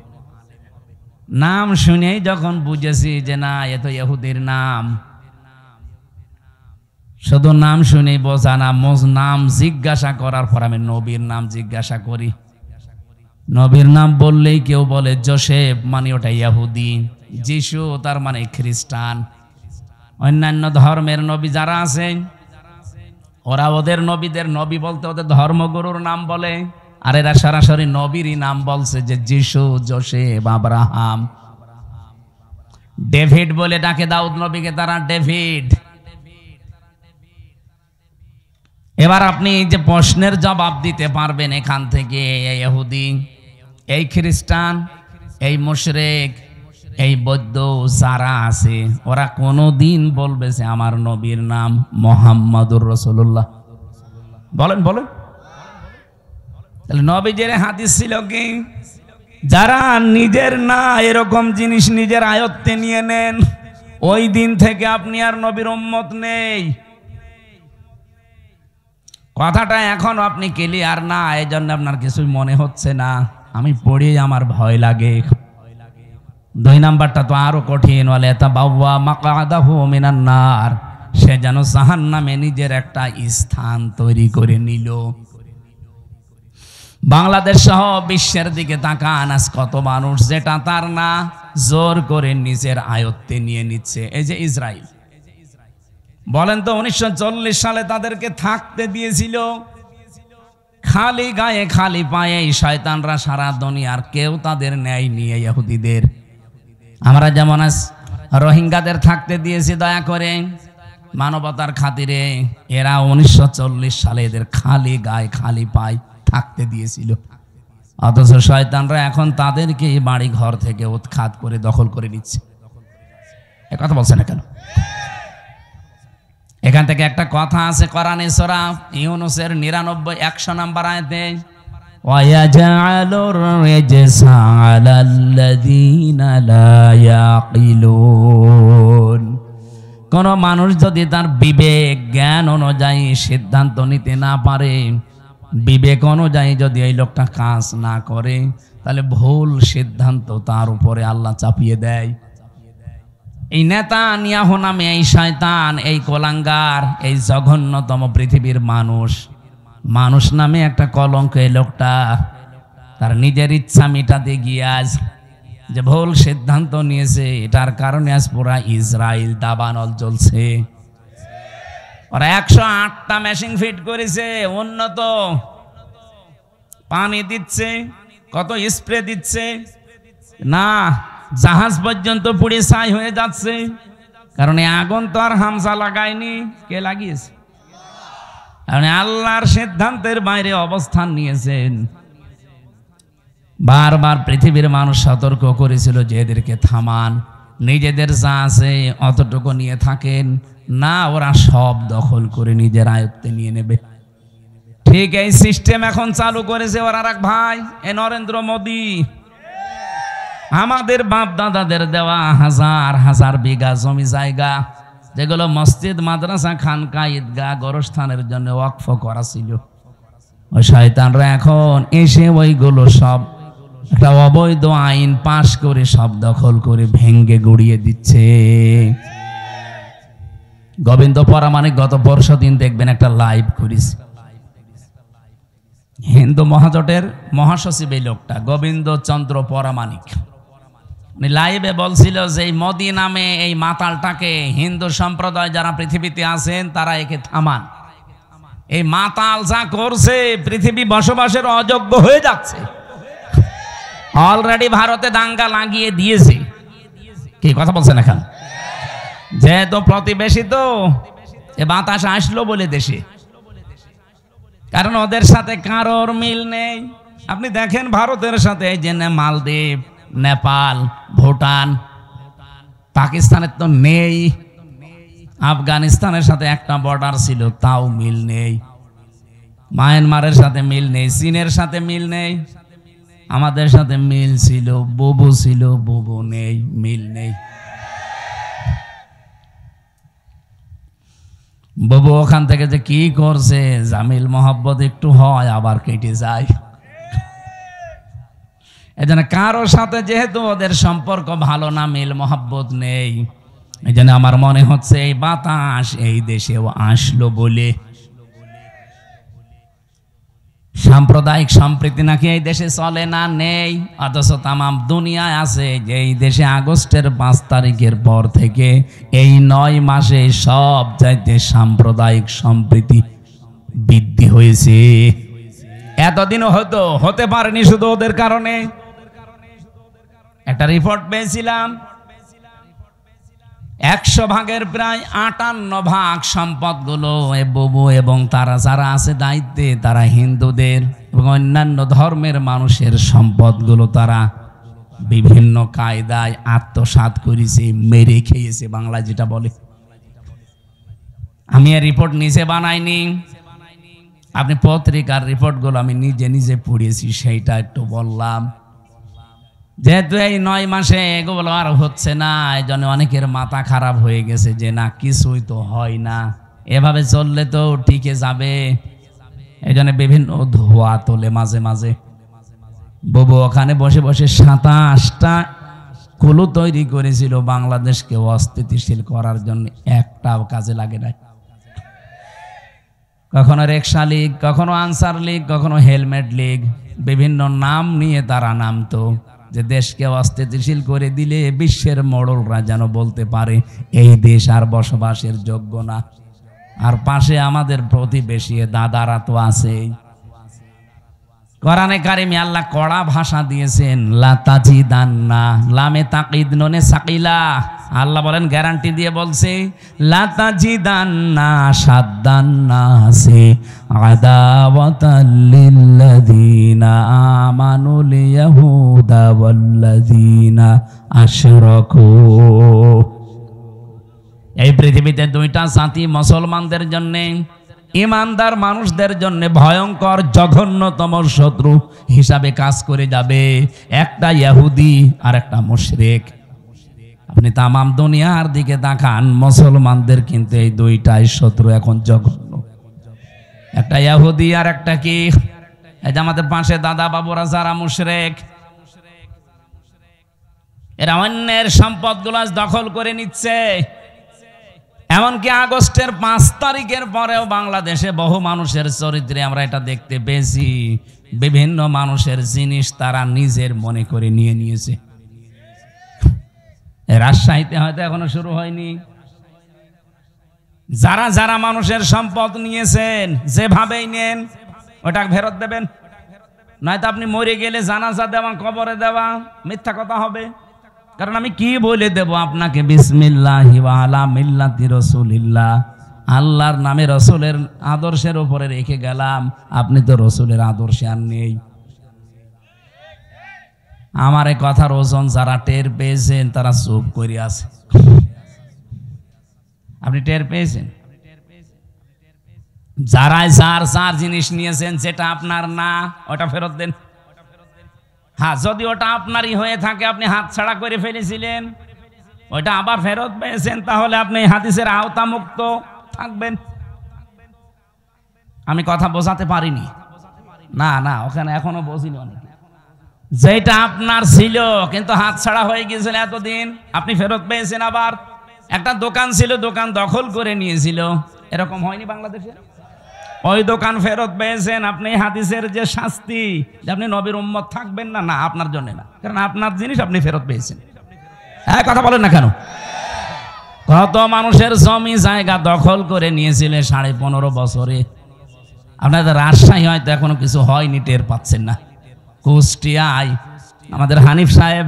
নাম শুনেই যখন বুঝেছি যে না, এ তো ইহুদির নাম। শুধু নাম শুনেই বোঝা না, নাম জিজ্ঞাসা করার পর আমি নবীর নাম জিজ্ঞাসা করি। নবীর নাম বললেই কেউ বলে যোসেফ, মানে ওটা ইহুদি। যিশু তার মানে খ্রিস্টান। অন্যান্য ধর্মের নবী যারা আছে, ওরা ওদের নবীদের নবী বলতে ওদের ধর্মগুরুর নাম বলে, আর এরা সরাসরি নবীরই নাম বলছে, যে যিশু, যোসেফ, আব্রাহাম। ডেভিড বলে ডাকে দাউদ নবীকে তারা, ডেভিড। এবার আপনি যে প্রশ্নের জবাব দিতে পারবেন এখান থেকে, এই ইহুদি, এই খ্রিস্টান, এই মুশরিক, এই বৌদ্ধ যারা আছে, ওরা কোনোদিন বলবে যে আমার নবীর নাম মুহাম্মাদুর রাসূলুল্লাহ? বলেন বলেন। তাহলে নবীজির হাদিস ছিল কি, যারা নিজের না এরকম জিনিস নিজের আয়ত্তে নিয়ে নেন, ওই দিন থেকে আপনি আর নবীর উম্মত নেই। কথাটা এখন আপনি ক্লিয়ার না, এই জন্য আপনার কিছুই মনে হচ্ছে না। আমি পড়ি আমার ভয় লাগে। 2 নাম্বারটা তো আরো কঠিন, বলে তাবাওয়া মাকআদাহু মিনান নার, সে যেন জাহান্নামে নিজের একটা স্থান তৈরি করে নিল। বাংলাদেশ সহ বিশ্বের দিকে তাকান, আজ কত মানুষ যেটা তার না জোর করে নিজের আয়ত্তে নিয়ে নিচ্ছে। এই যে ইসরায়েল, বলেন তো 1940 সালে তাদেরকে থাকতে দিয়েছিল খালি গায়ে খালি পায়ে, এই শয়তানরা সারা দুনিয়ার কেউ তাদের ন্যায় নিয়ে ইহুদিদের। আমরা যেমন আজ রোহিঙ্গাদের থাকতে দিয়েছি দয়া করে মানবতার খাতিরে, এরা 1940 সালে এদের খালি গায়ে খালি পায়ে থাকতে দিয়েছিল। অথচ শয়তানরা এখন তাদেরকে বাড়ি ঘর থেকে উৎখাত করে দখল করে নিচ্ছে। এ কথা বলছে না কেন? এখান থেকে একটা কথা আছে কোরআনে সূরা ইউনূসের 99-100 নম্বর আয়াতে, ওয়ায়াজআলুর রিজসা আলাল্লাযীনা লা ইয়াকিলুন। কোন মানুষ যদি তার বিবেক জ্ঞান অনুযায়ী সিদ্ধান্ত নিতে না পারে, বিবেক অনুযায়ী যদি এই লোকটা কাজ না করে, তাহলে ভুল সিদ্ধান্ত তার উপরে আল্লাহ চাপিয়ে দেয়। এই নেতানিয়াহু নামে এই শয়তান, এই কোলাঙ্গার, এই জঘন্যতম পৃথিবীর মানুষ নামে একটা কলঙ্ক। এই লোকটা তার নিজের ইচ্ছা মিটাতে গিয়ে আজ যে ভুল সিদ্ধান্ত নিয়েছে, এটার কারণে আজ পুরা ইসরায়েল দাবানল চলছে। ওরা 108টা মেশিন ফিট করেছে, উন্নত পানি দিচ্ছে, কত স্প্রে দিচ্ছে না, জাহাজ পর্যন্ত পুড়ে ছাই হয়ে যাচ্ছে। কারণ আগুন তো আর হামজা লাগায়নি, কে লাগিয়েছে? কারণ আল্লাহর সিদ্ধান্তের বাইরে অবস্থান নিয়েছেন। বারবার পৃথিবীর মানুষ সতর্ক করেছিল যে এদেরকে থামান, নিজেদের যা আছে অতটুকু নিয়ে থাকেন না, ওরা সব দখল করে নিজের আয়ত্তে নিয়ে নেবে। ঠিক এই সিস্টেম এখন চালু করেছে ওরা এক ভাই, এ নরেন্দ্র মোদী। আমাদের বাপ দাদাদের দেওয়া হাজার হাজার বিঘা জমি জায়গা, যেগুলো মসজিদ, মাদ্রাসা, খানকা, ঈদগাহ, গোরস্থানের জন্য ওয়াকফ করা ছিল, ওই শয়তানরা এখন এসে ওইগুলো সব একটা অবৈধ আইন পাশ করে সব দখল করে ভেঙ্গে গুড়িয়ে দিচ্ছে। গোবিন্দ পরামানিক গত পরশুদিন দেখবেন একটা লাইভ করেছে, হিন্দু মহাজোটের মহাসচিব এই লোকটা গোবিন্দ চন্দ্র পরামানিক। লাইভে বলছিল যে এই মোদী নামে এই মাতালটাকে হিন্দু সম্প্রদায় যারা পৃথিবীতে আছেন তারা একে থামান। এই মাতাল যা করছে পৃথিবী বসবাসের অযোগ্য হয়ে যাচ্ছে। অলরেডি ভারতে দাঙ্গা লাগিয়ে দিয়েছে। কি কথা বলছেন এখন? যেহেতু প্রতিবেশী তো এ বাতাস আসলো বলে দেশে, কারণ ওদের সাথে কারোর মিল নেই। আপনি দেখেন ভারতের সাথে এই যে মালদ্বীপ, নেপাল, ভুটান, পাকিস্তানের তো নেই, আফগানিস্তানের সাথে একটা বর্ডার ছিল তাও মিল নেই, মায়ানমারের সাথে মিল নেই, চীনের সাথে মিল নেই, আমাদের সাথে মিল ছিল, বুবু ছিল, বুবু নেই, মিল নেই। বুবু ওখান থেকে যে কি করছে, জামিল মহব্বত একটু হয় আবার কেটে যায়। এজন্য কারোর সাথে যেহেতু ওদের সম্পর্ক ভালো না, মিল মহব্বত নেই, এই জন্য আমার মনে হচ্ছে এই বাতাস এই দেশেও আসলো বলে। সাম্প্রদায়িক সম্প্রীতি নাকি এই দেশে চলে না, নেই, অথচ তামাম দুনিয়ায় আছে যে এই দেশে আগস্টের 5 তারিখের পর থেকে এই 9 মাসে সব চাইতে সাম্প্রদায়িক সম্প্রীতি বৃদ্ধি হয়েছে। এতদিনও হতে পারেনি শুধু ওদের কারণে। একটা রিপোর্ট পেয়েছিলাম, 100 ভাগের প্রায় 58 ভাগ সম্পদগুলো বুবু এবং তারা যারা আছে দায়িত্বে, তারা হিন্দুদের এবং অন্যান্য ধর্মের মানুষের সম্পদগুলো তারা বিভিন্ন কায়দায় আত্মসাৎ করেছে, মেরে খেয়েছে, বাংলা যেটা বলে। আমি এই রিপোর্ট নিজে বানাইনি, আপনি পত্রিকার রিপোর্টগুলো আমি নিজে নিজে পড়েছি, সেইটা একটু বললাম। যেহেতু এই 9 মাসে এগুলো আর হচ্ছে না, এই জন্য অনেকের মাথা খারাপ হয়ে গেছে যে না কিছুই তো হয় না, এভাবে চললে তো টিকে যাবে। এই জন্য বিভিন্ন ধোয়া তোলে মাঝে মাঝে। বুবু ওখানে বসে বসে 27টা কুলু তৈরি করেছিল বাংলাদেশকে অস্থিতিশীল করার জন্য, একটাও কাজে লাগে না। কখনো রিকশা লীগ, কখনো আনসার লীগ, কখনো হেলমেট লীগ, বিভিন্ন নাম নিয়ে তারা নামতো, যে দেশকে অস্থিতিশীল করে দিলে বিশ্বের মোড়লরা যেন বলতে পারে এই দেশ আর বসবাসের যোগ্য না। আর পাশে আমাদের প্রতিবেশী দাদারা তো আছেই। কোরআনে কারিমে আল্লাহ কড়া ভাষা দিয়েছেন, লা তাজিদান্না, লামে তাকিদ নুনে সাকিলা। আল্লাহ বলেন, গ্যারান্টি দিয়ে বলছে, লা তাজিদান্না সাদ্দান্নাসি আদাওয়াতাল লিল্লাযিনা আমানুল ইয়াহুদা ওয়াল্লাযিনা আশরাকু। এই পৃথিবীতে দুইটা জাতি মুসলমানদের জন্য, ইমানদার মানুষদের জন্য ভয়ঙ্কর জঘন্যতম শত্রু হিসাবে কাজ করে যাবে, একটা ইহুদি আর একটা মুশরিক। আপনি তামাম দুনিয়ার দিকে তাকান, মুসলমানদের কিন্তু এই দুইটাই শত্রু এখন জঘন্য, একটা ইহুদি আর একটা কি, এই যে আমাদের পাশে দাদা বাবুরা যারা মুশরিক, এরা অন্যের সম্পদগুলো দখল করে নিচ্ছে। এমনকি আগস্টের 5 তারিখের পরেও বাংলাদেশে বহু মানুষের চরিত্রে আমরা এটা দেখতে পেয়েছি, বিভিন্ন মানুষের জিনিস তারা নিজের মনে করে নিয়ে নিয়েছে। রাজশাহীতে হয়তো এখনো শুরু হয়নি। যারা যারা মানুষের সম্পদ নিয়েছেন, যেভাবেই নেন ওটা ফেরত দেবেন, নয়তো আপনি মরে গেলে জানাজা দেওয়া, কবরে দেওয়া মিথ্যা কথা হবে। কারণ আমি কি বলে দেব আপনাকে, বিসমিল্লাহি ওয়া আলা মিল্লাতি রাসূলিল্লাহ, আল্লাহর নামে রসুলের আদর্শের উপরে রেখে গেলাম, আপনি তো রসুলের আদর্শে আর নেই। আমার এই কথার ওজন যারা টের পেয়েছেন তারা চুপ করে আছে। আপনি টের পেয়েছেন? যারা যার যার জিনিস নিয়েছেন, যেটা আপনার না ওটা ফেরত দেন। হ্যাঁ, যদি ওটা আপনারই হয়ে থাকে, আপনি হাত ছাড়া করে ফেলেছিলেন, ওইটা আবার ফেরত পেয়েছেন, তাহলে আপনি হাদিসের আওতা মুক্ত থাকবেন। আমি কথা বোঝাতে পারিনি? না না, ওখানে এখনো বুঝিনি অনেকে। যেটা আপনার ছিল কিন্তু হাত ছাড়া হয়ে গিয়েছিল এতদিন, আপনি ফেরত পেয়েছেন। আবার একটা দোকান ছিল, দোকান দখল করে নিয়েছিল, এরকম হয়নি বাংলাদেশে? ওই দোকান ফেরত পেয়েছেন, আপনি হাদিসের যে শাস্তি, যে আপনি নবীর উম্মত থাকবেন না, না আপনার জন্য না, কারণ আপনার জিনিস আপনি ফেরত পেয়েছেন। হ্যাঁ, কথা বলেন না কেন? কত মানুষের জমি জায়গা দখল করে নিয়েছিল 15.5 বছরে। আপনাদের রাজশাহী হয়তো এখনো কিছু হয়নি, টের পাচ্ছেন না। কুষ্টিয়ায় আমাদের হানিফ সাহেব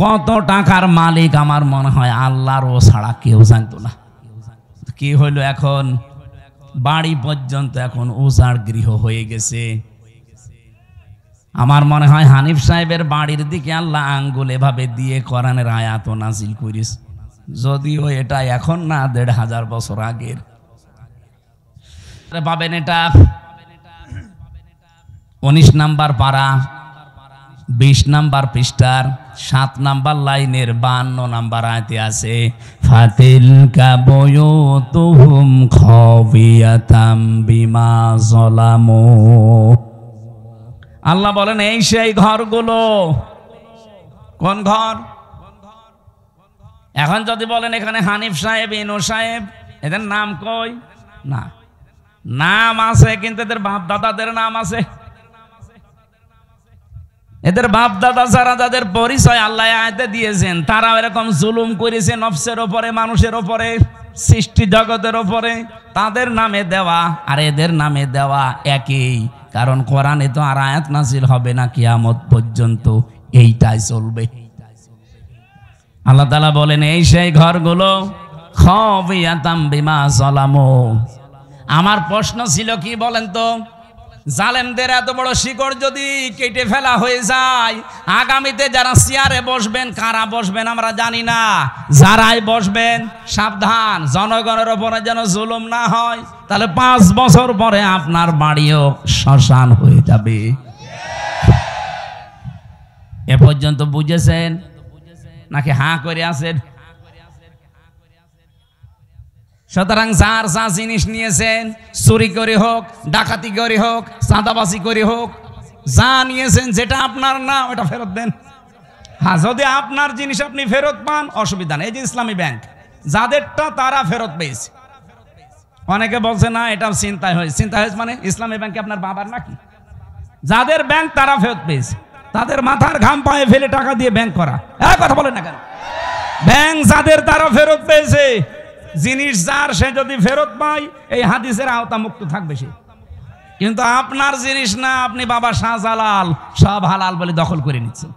কত টাকার মালিক, আমার মনে হয় আল্লাহর ও ছাড়া কেউ জানতো না। কি হইল এখন? বাড়ি পর্যন্ত এখন উজাড় গৃহ হয়ে গেছে। আমার মনে হয় হানিফ সাহেবের বাড়ির দিকে আল্লাহ আঙ্গুল এভাবে দিয়ে কোরআনের আয়াত নাজিল করিস, যদিও এটা এখন না, 1500 বছর আগের। পাবেন এটা 19 নাম্বার পারা, 20 নাম্বার পৃষ্ঠার 7 নাম্বার লাইনের 52 নাম্বার আয়াতে আছে, ফাতিলকা বুয়ুতুহুম খাবিয়াতাম বিমা যালামু। আল্লাহ বলেন, এই সেই ঘরগুলো। কোন ঘর? এখন যদি বলেন এখানে হানিফ সাহেব, ইনু সাহেব, এদের নাম কই? না, নাম আছে, কিন্তু এদের বাপ দাদাদের নাম আছে। এদের বাপ দাদা যারা, যাদের পরিচয় আল্লাহ আয়াতে দিয়েছেন, তারা এরকম জুলুম করেছে নফসের ওপরে, মানুষের ওপরে, সৃষ্টি জগতের ওপরে, তাদের নামে দেওয়া আর এদের নামে দেওয়া একই। কারণ কোরআনে তো আর আয়াত নাজিল হবে না কিয়ামত পর্যন্ত, এইটাই চলবে। আল্লাহ তাআলা বলেন, এই সেই ঘরগুলো খাবিয়াতাম বিমা যালামু। আমার প্রশ্ন ছিল কি বলেন তো, জালেমদের এত বড় শিকড় যদি কেটে ফেলা হয়ে যায়, আগামীতে যারা চেয়ারে বসবেন, কারা বসবেন আমরা জানি না, যারাই বসবেন সাবধান, জনগণের ওপরে যেন জুলুম না হয়, তাহলে 5 বছর পরে আপনার বাড়িও শ্মশান হয়ে যাবে। এ পর্যন্ত বুঝেছেন নাকি হাঁ করে আছেন? সুতরাং যার যা জিনিস নিয়েছেন, চুরি করে হোক, ডাকাতি করে হোক, চাঁদাবাজি করে হোক, যা নিয়েছেন যেটা আপনার না ওটা ফেরত দেন। হ্যাঁ, যদি আপনার জিনিস আপনি ফেরত পান অসুবিধা নেই। এই যে ইসলামী ব্যাংক, যাদেরটা তারা ফেরত পেয়েছে। অনেকে বলছে না এটা চিন্তায় হয়েছে। চিন্তা হয়েছে মানে ইসলামী ব্যাংকে আপনার বাবার নাকি? যাদের ব্যাংক তারা ফেরত পেয়েছে, তাদের মাথার ঘাম পায়ে ফেলে টাকা দিয়ে ব্যাংক করা। কথা বলেন না কেন? ব্যাংক যাদের তারা ফেরত পেয়েছে, জিনিস যার সে যদি ফেরত পায় এই হাদিসের আওতা মুক্ত থাকবে সে। কিন্তু আপনার জিনিস না, আপনি বাবা শাহজালাল সব হালাল বলে দখল করে নিচ্ছেন।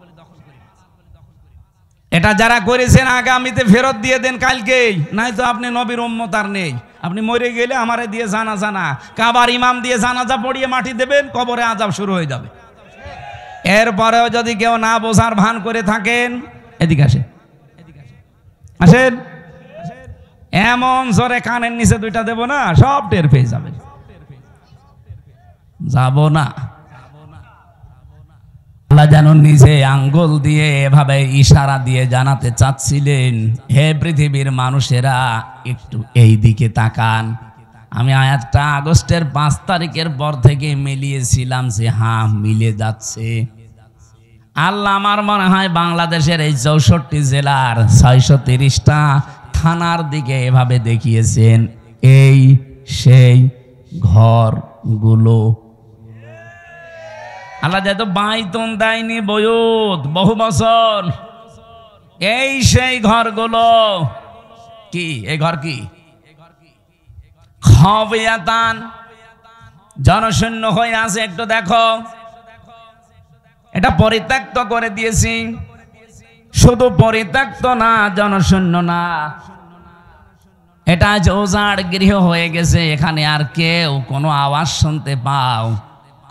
এটা যারা করেছেন আগামীতে ফেরত দিয়ে দেন কালকেই, নাই তো আপনি নবীর উম্মত আর নেই। আপনি মরে গেলে আমারে দিয়ে জানাজা না, কাবার ইমাম দিয়ে জানাজা পড়িয়ে মাটি দেবেন, কবরে আযাব শুরু হয়ে যাবে। এরপরেও যদি কেউ না বোঝার ভান করে থাকেন, এদিকে আসেন, আসেন, এমন জোরে কানের নিচে দুইটা দেব না, সব টের পেয়ে যাবেন। যাব না। আল্লাহ যেন নিজে আঙ্গুল দিয়ে এভাবে ইশারা দিয়ে জানাতে চাচ্ছিলেন, হে পৃথিবীর মানুষেরা একটু এই দিকে তাকান। আমি আয়াতটা আগস্টের 5 তারিখের পর থেকে মিলিয়েছিলাম যে হ্যাঁ মিলে যাচ্ছে। আল্লাহ আমার মনে হয় বাংলাদেশের এই 64 জেলার 630টা থানার দিকে এভাবে দেখিয়েছেন, এই সেই ঘরগুলো। আল্লাহ যেহেতু বাইতুন দেয়নি বয়ুত বহু বছর, এই সেই ঘরগুলো। কি এই ঘর? কি খাবিয়াতান, জনশূন্য হয়ে আছে। একটু দেখো, এটা পরিত্যক্ত করে দিয়েছি। শুধু পরিত্যক্ত না, জনশূন্য না, এটা আজ উজাড় গৃহ হয়ে গেছে। এখানে আর কেউ কোনো আওয়াজ শুনতে পাও?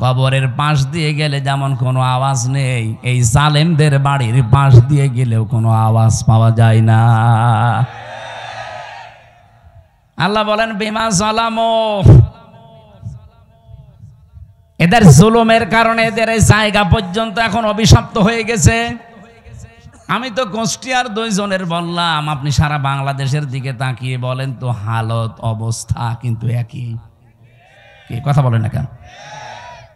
কবরের পাশ দিয়ে গেলে যেমন কোনো আওয়াজ নেই, এই জালেমদের বাড়ির পাশ দিয়ে গেলেও কোনো আওয়াজ পাওয়া যায় না। আল্লাহ বলেন বিমা যালামু, এদের জুলুমের কারণে এদের এই জায়গা পর্যন্ত এখন অভিশপ্ত হয়ে গেছে। আমি তো কুষ্টিয়ার 2 জনের বললাম, আপনি সারা বাংলাদেশের দিকে তাকিয়ে বলেন তো, হালত অবস্থা কিন্তু একই। কি কথা বলেন না কেন?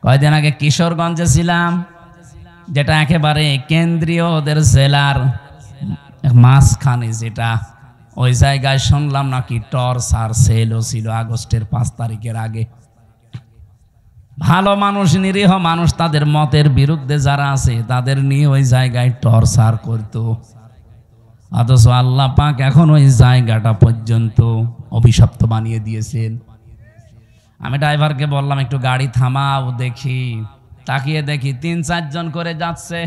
কয়দিন আগে কিশোরগঞ্জে ছিলাম, যেটা একেবারে কেন্দ্রীয় ওদের জেলার মাঝখানে, যেটা ওই জায়গায় শুনলাম নাকি টর্চার সেলও ছিল আগস্টের 5 তারিখের আগে। ভালো মানুষ, নিরীহ মানুষ, তাদের মতের বিরুদ্ধে যারা আছে তাদের নিয়ে ওই জায়গায় টর্চার করত। অথচ আল্লাহ পাক এখন ওই জায়গাটা পর্যন্ত অভিশপ্ত বানিয়ে দিয়েছেন। আমি ড্রাইভারকে বললাম একটু গাড়ি থামাও, দেখি। তাকিয়ে দেখি 3-4 জন করে যাচ্ছে,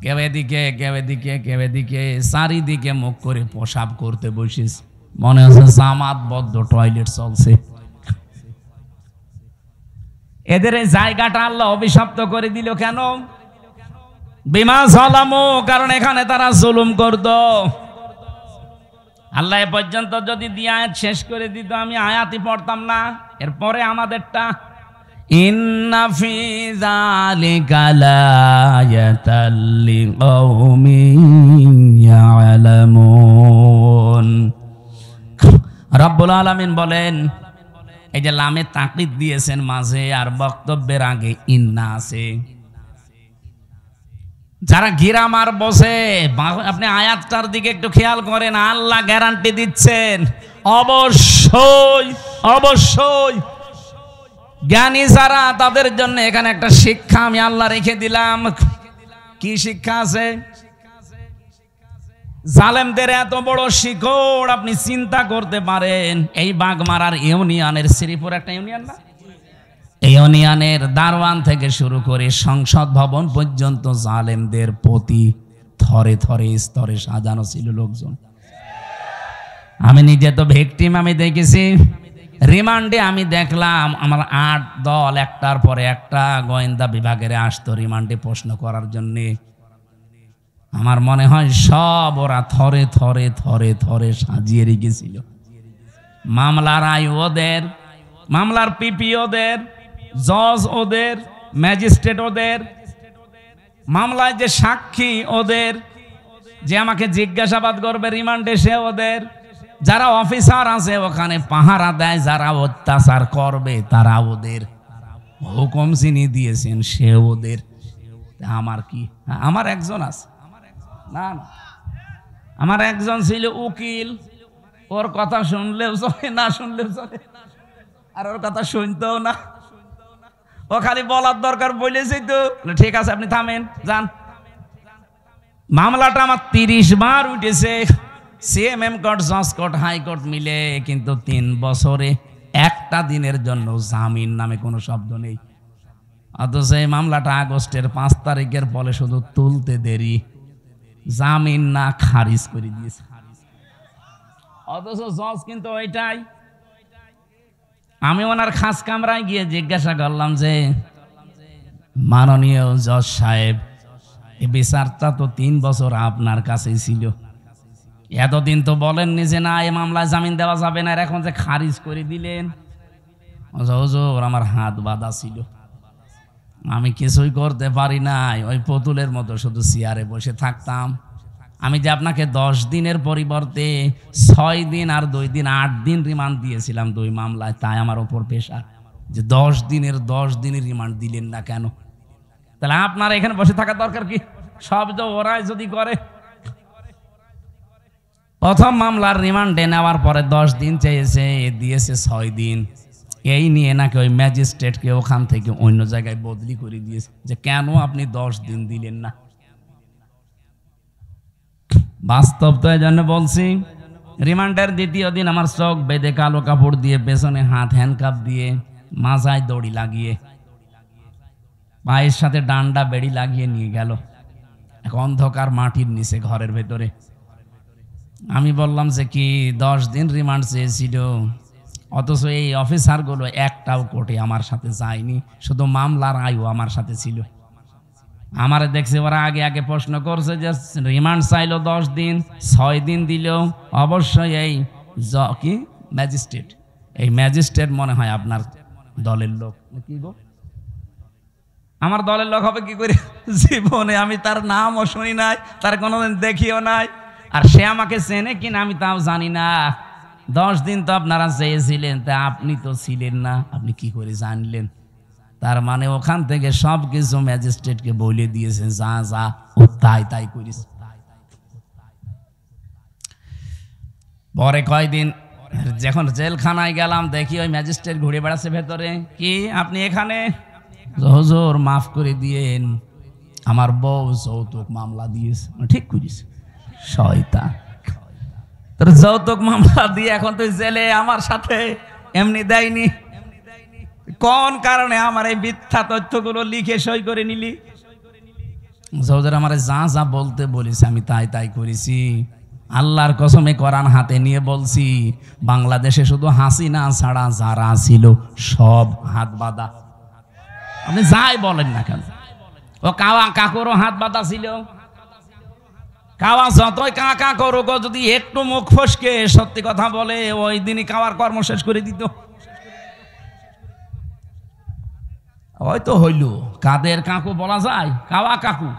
কেউ এদিকে কেউ এদিকে কেউ এদিকে, চারিদিকে মুখ করে পেশাব করতে বসিস। মনে হচ্ছে জামাতবদ্ধ টয়লেট চলছে। এদের এই জায়গাটা আল্লাহ অভিশপ্ত করে দিল কেন? বিমা যালামু, কারণ এখানে তারা জুলুম করত। আল্লাহ এ পর্যন্ত যদি দিয়ে আয়াত শেষ করে দিত, আমি আয়াতই পড়তাম না। এরপরে আমাদেরটা, ইন্না ফি যালিকা লায়াতাল লিকাউমিন ইয়ালামুন। রব্বুল আলামিন বলেন, এই যে লামে তাকলিদ দিয়েছেন মাঝে, আর বক্তব্যের আগে ইন্না আছে। যারা গিরামার বসে, আপনি আয়াতটার দিকে একটু খেয়াল করেন, আল্লাহ গ্যারান্টি দিচ্ছেন অবশ্যই অবশ্যই জ্ঞানী যারা, তাদের জন্য এখানে একটা শিক্ষা আমি আল্লাহ রেখে দিলাম। কি শিক্ষা আছে? জালেমদের এত বড় শিকড় আপনি চিন্তা করতে পারেন। এই বাগমারার ইউনিয়নের, শ্রীপুর একটা ইউনিয়ন না, এই ইউনিয়নের দারওয়ান থেকে শুরু করে সংসদ ভবন পর্যন্ত জালেমদের প্রতি থরে থরে স্তরে সাজানো ছিল লোকজন। আমি নিজে তো ভিকটিম, আমি দেখেছি। রিমান্ডে আমি দেখলাম আমার 8 দল একটার পরে একটা গোয়েন্দা বিভাগের আসতো রিমান্ডে প্রশ্ন করার জন্যে। আমার মনে হয় সব ওরা থরে থরে থরে থরে সাজিয়ে রেখেছিল। মামলার আই ওদের, মামলার পিপি ওদের, জজ ওদের, ম্যাজিস্ট্রেট ওদের, মামলায় যে সাক্ষী ওদের, যে আমাকে জিজ্ঞাসাবাদ করবে রিমান্ডে সে ওদের, যারা অফিসার আছে ওখানে পাহারা দেয়, যারা অত্যাচার করবে তারা ওদের হুকুম চিনি দিয়েছেন, সে ওদের। আমার কি, আমার একজন আছে, না না, আমার একজন ছিল উকিল, ওর কথা শুনলেও চলে, না শুনলেও চলে, আর ওর কথা শুনতেও না। ও খালি বলার দরকার বলেছি তো, ঠিক আছে আপনি থামেন যান। মামলাটা আমার 30 বার উঠেছে, সিএমএম কোর্ট, জজ কোর্ট, হাইকোর্ট মিলে, কিন্তু 3 বছরে একটা দিনের জন্য জামিন নামে কোনো শব্দ নেই। অথচ এই মামলাটা আগস্টের 5 তারিখের ফলে শুধু তুলতে দেরি, জামিন না খারিজ করে দিয়েছে। অথচ জজ কিন্তু ওইটাই। আমি ওনার খাস কামরায় গিয়ে জিজ্ঞাসা করলাম যে মাননীয় জজ সাহেব, এই বিচারটা তো 3 বছর আপনার কাছেই ছিল, এতদিন তো বলেননি যে না এই মামলায় জামিন দেওয়া যাবে না, আর এখন যে খারিজ করে দিলেন। হুজুর আমার হাত বাঁধা ছিল, আমি কিছুই করতে পারি নাই, ওই পুতুলের মতো শুধু চেয়ারে বসে থাকতাম। আমি যে আপনাকে 10 দিনের পরিবর্তে 6 দিন আর 2 দিন 8 দিন রিমান্ড দিয়েছিলাম 2 মামলায়, তাই আমার ওপর প্রেশার যে 10 দিনের রিমান্ড দিলেন না কেন? তাহলে আপনার এখানে বসে থাকার দরকার কি? সব তো ওরাই যদি করে। প্রথম মামলার রিমান্ডে নেওয়ার পরে 10 দিন চেয়েছে, দিয়েছে 6 দিন। এই নিয়ে নাকি ওই ম্যাজিস্ট্রেটকে ওখান থেকে অন্য জায়গায় বদলি করে দিয়েছে, যে কেন আপনি 10 দিন দিলেন না। বাস্তব তো এই জন্য বলছি। রিমান্ডের 2য় দিন আমার চোখ বেঁধে কালো কাপড় দিয়ে, পেছনে হাত হ্যান্ডকাপ দিয়ে, মাথায় দড়ি লাগিয়ে, পায়ের সাথে ডান্ডা বেড়ি লাগিয়ে নিয়ে গেল এক অন্ধকার মাটির নিচে ঘরের ভেতরে। আমি বললাম যে কি 10 দিন রিমান্ড চেয়েছিল, অথচ এই অফিসারগুলো একটাও কোর্টে আমার সাথে যায়নি, শুধু মামলার আয়ও আমার সাথে ছিল। আমারে দেখছে ওরা আগে আগে প্রশ্ন করছে যে রিমান্ড চাইলো 10 দিন, 6 দিন দিল, অবশ্যই এই কি ম্যাজিস্ট্রেট, এই ম্যাজিস্ট্রেট মনে হয় আপনার দলের লোক। কি গো, আমার দলের লোক হবে কি করে? জীবনে আমি তার নামও শুনি নাই, তার কোনোদিন দেখিও নাই, আর সে আমাকে চেনে কিনা আমি তাও জানি না। 10 দিন তো আপনারা চেয়েছিলেন, তা আপনি তো ছিলেন না, আপনি কি করে জানলেন? তার মানে ওখান থেকে সব কিছু ম্যাজিস্ট্রেটকে বলে দিয়েছে, যা যা ও তাই তাই করিস। পরে কয়দিন যখন জেলখানায় গেলাম, দেখি ওই ম্যাজিস্ট্রেট ঘুরে বেড়াচ্ছে ভেতরে। কি আপনি এখানে? হুজুর মাফ করে দিয়েন, আমার বউ যৌতুক মামলা দিয়েছে। ঠিক করিস, শয়তান, তোর যৌতুক মামলা দিয়ে এখন তুই জেলে, আমার সাথে এমনি দেয়নি। কোন কারণে আমার এই মিথ্যা তথ্যগুলো লিখে সই করে নিলি? হুজুর আমার যা যা বলতে বলেছে আমি তাই তাই করেছি। আল্লাহর কসমে কোরআন হাতে নিয়ে বলছি, বাংলাদেশে শুধু হাসিনা ছাড়া যারা ছিল সব হাত বাঁধা। আপনি যাই বলেন না কেন, ও কাওয়া কাকুরও হাত বাঁধা ছিল। কাওয়া যতই কাকা করুক, যদি একটু মুখ ফসকে সত্যি কথা বলে, ওই দিনই কাওয়ার কর্ম শেষ করে দিত। হয়তো হইল, কাদের কাকু বলা যায়? কাওয়া কাকু।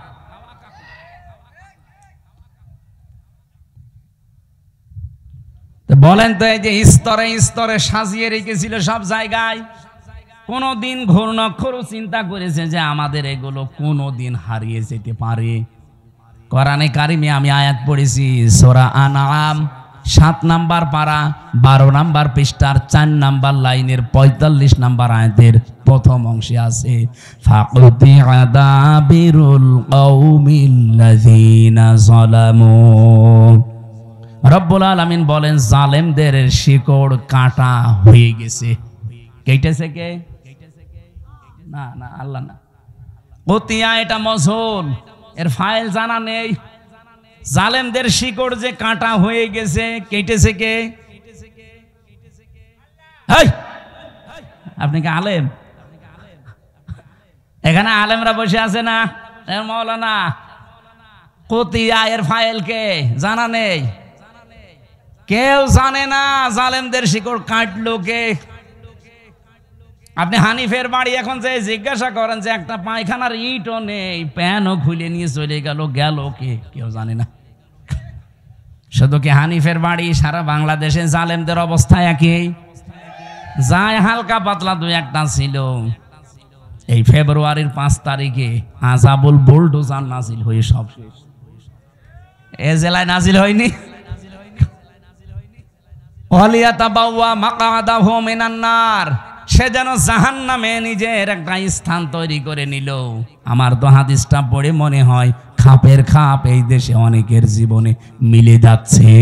বলেন তো, এই যে স্তরে স্তরে সাজিয়ে রেখেছিল সব জায়গায়, কোনদিন ঘূর্ণাক্ষরও চিন্তা করেছে যে আমাদের এগুলো কোনদিন হারিয়ে যেতে পারে? কোরআনে কারিমে আমি আয়াত পড়েছি, সূরা আনআম 7 নাম্বার পারা 12 নাম্বার পৃষ্ঠার 4 নাম্বার লাইনের 45 নাম্বার আয়াতের প্রথম অংশে আছে, ফাকুতিআ দাবিরুল কওমিল্লাযিনা যালামু। রব্বুল আলামিন বলেন, জালেমদের শিকড় কাটা হয়ে গেছে। কেটেছে কে? না না, আল্লাহ না। কুতিয়া এটা মজহুল, এর ফাইল জানা নেই। জালেমদের শিকড় যে কাটা হয়ে গেছে, কেটেছে কে? আপনি কি আলেম? এখানে আলেমরা বসে আছে না? মৌলানা, কুতিয়া এর ফাইল কে? জানা নেই, কেউ জানে না। জালেমদের শিকড় কাটলো কে? আপনি হানিফের বাড়ি এখন যে জিজ্ঞাসা করেন যে একটা পায়খানার ইটও নেই, প্যানও খুলে নিয়ে চলে গেল, গেল কে? কেউ জানে না। শুধু কি হানিফের বাড়ি, সারা বাংলাদেশে জালেমদের অবস্থা একই। যায় হালকা পাতলা দুই একটা ছিল। এই ফেব্রুয়ারির 5 তারিখে আজাবুল বুলডোজার নাজিল হয়ে সব শেষ। এ জেলায় নাজিল হয়নি? ওয়ালিয়াতাবাওয়া মাকআদাহু মিনান নার, সে যেন জাহান্নামে নিজের একটা স্থান তৈরি করে নিল। আমার তো হাদিসটা পড়ে মনে হয় খাপের খাপ এই দেশে অনেকের জীবনে মিলে যাচ্ছে।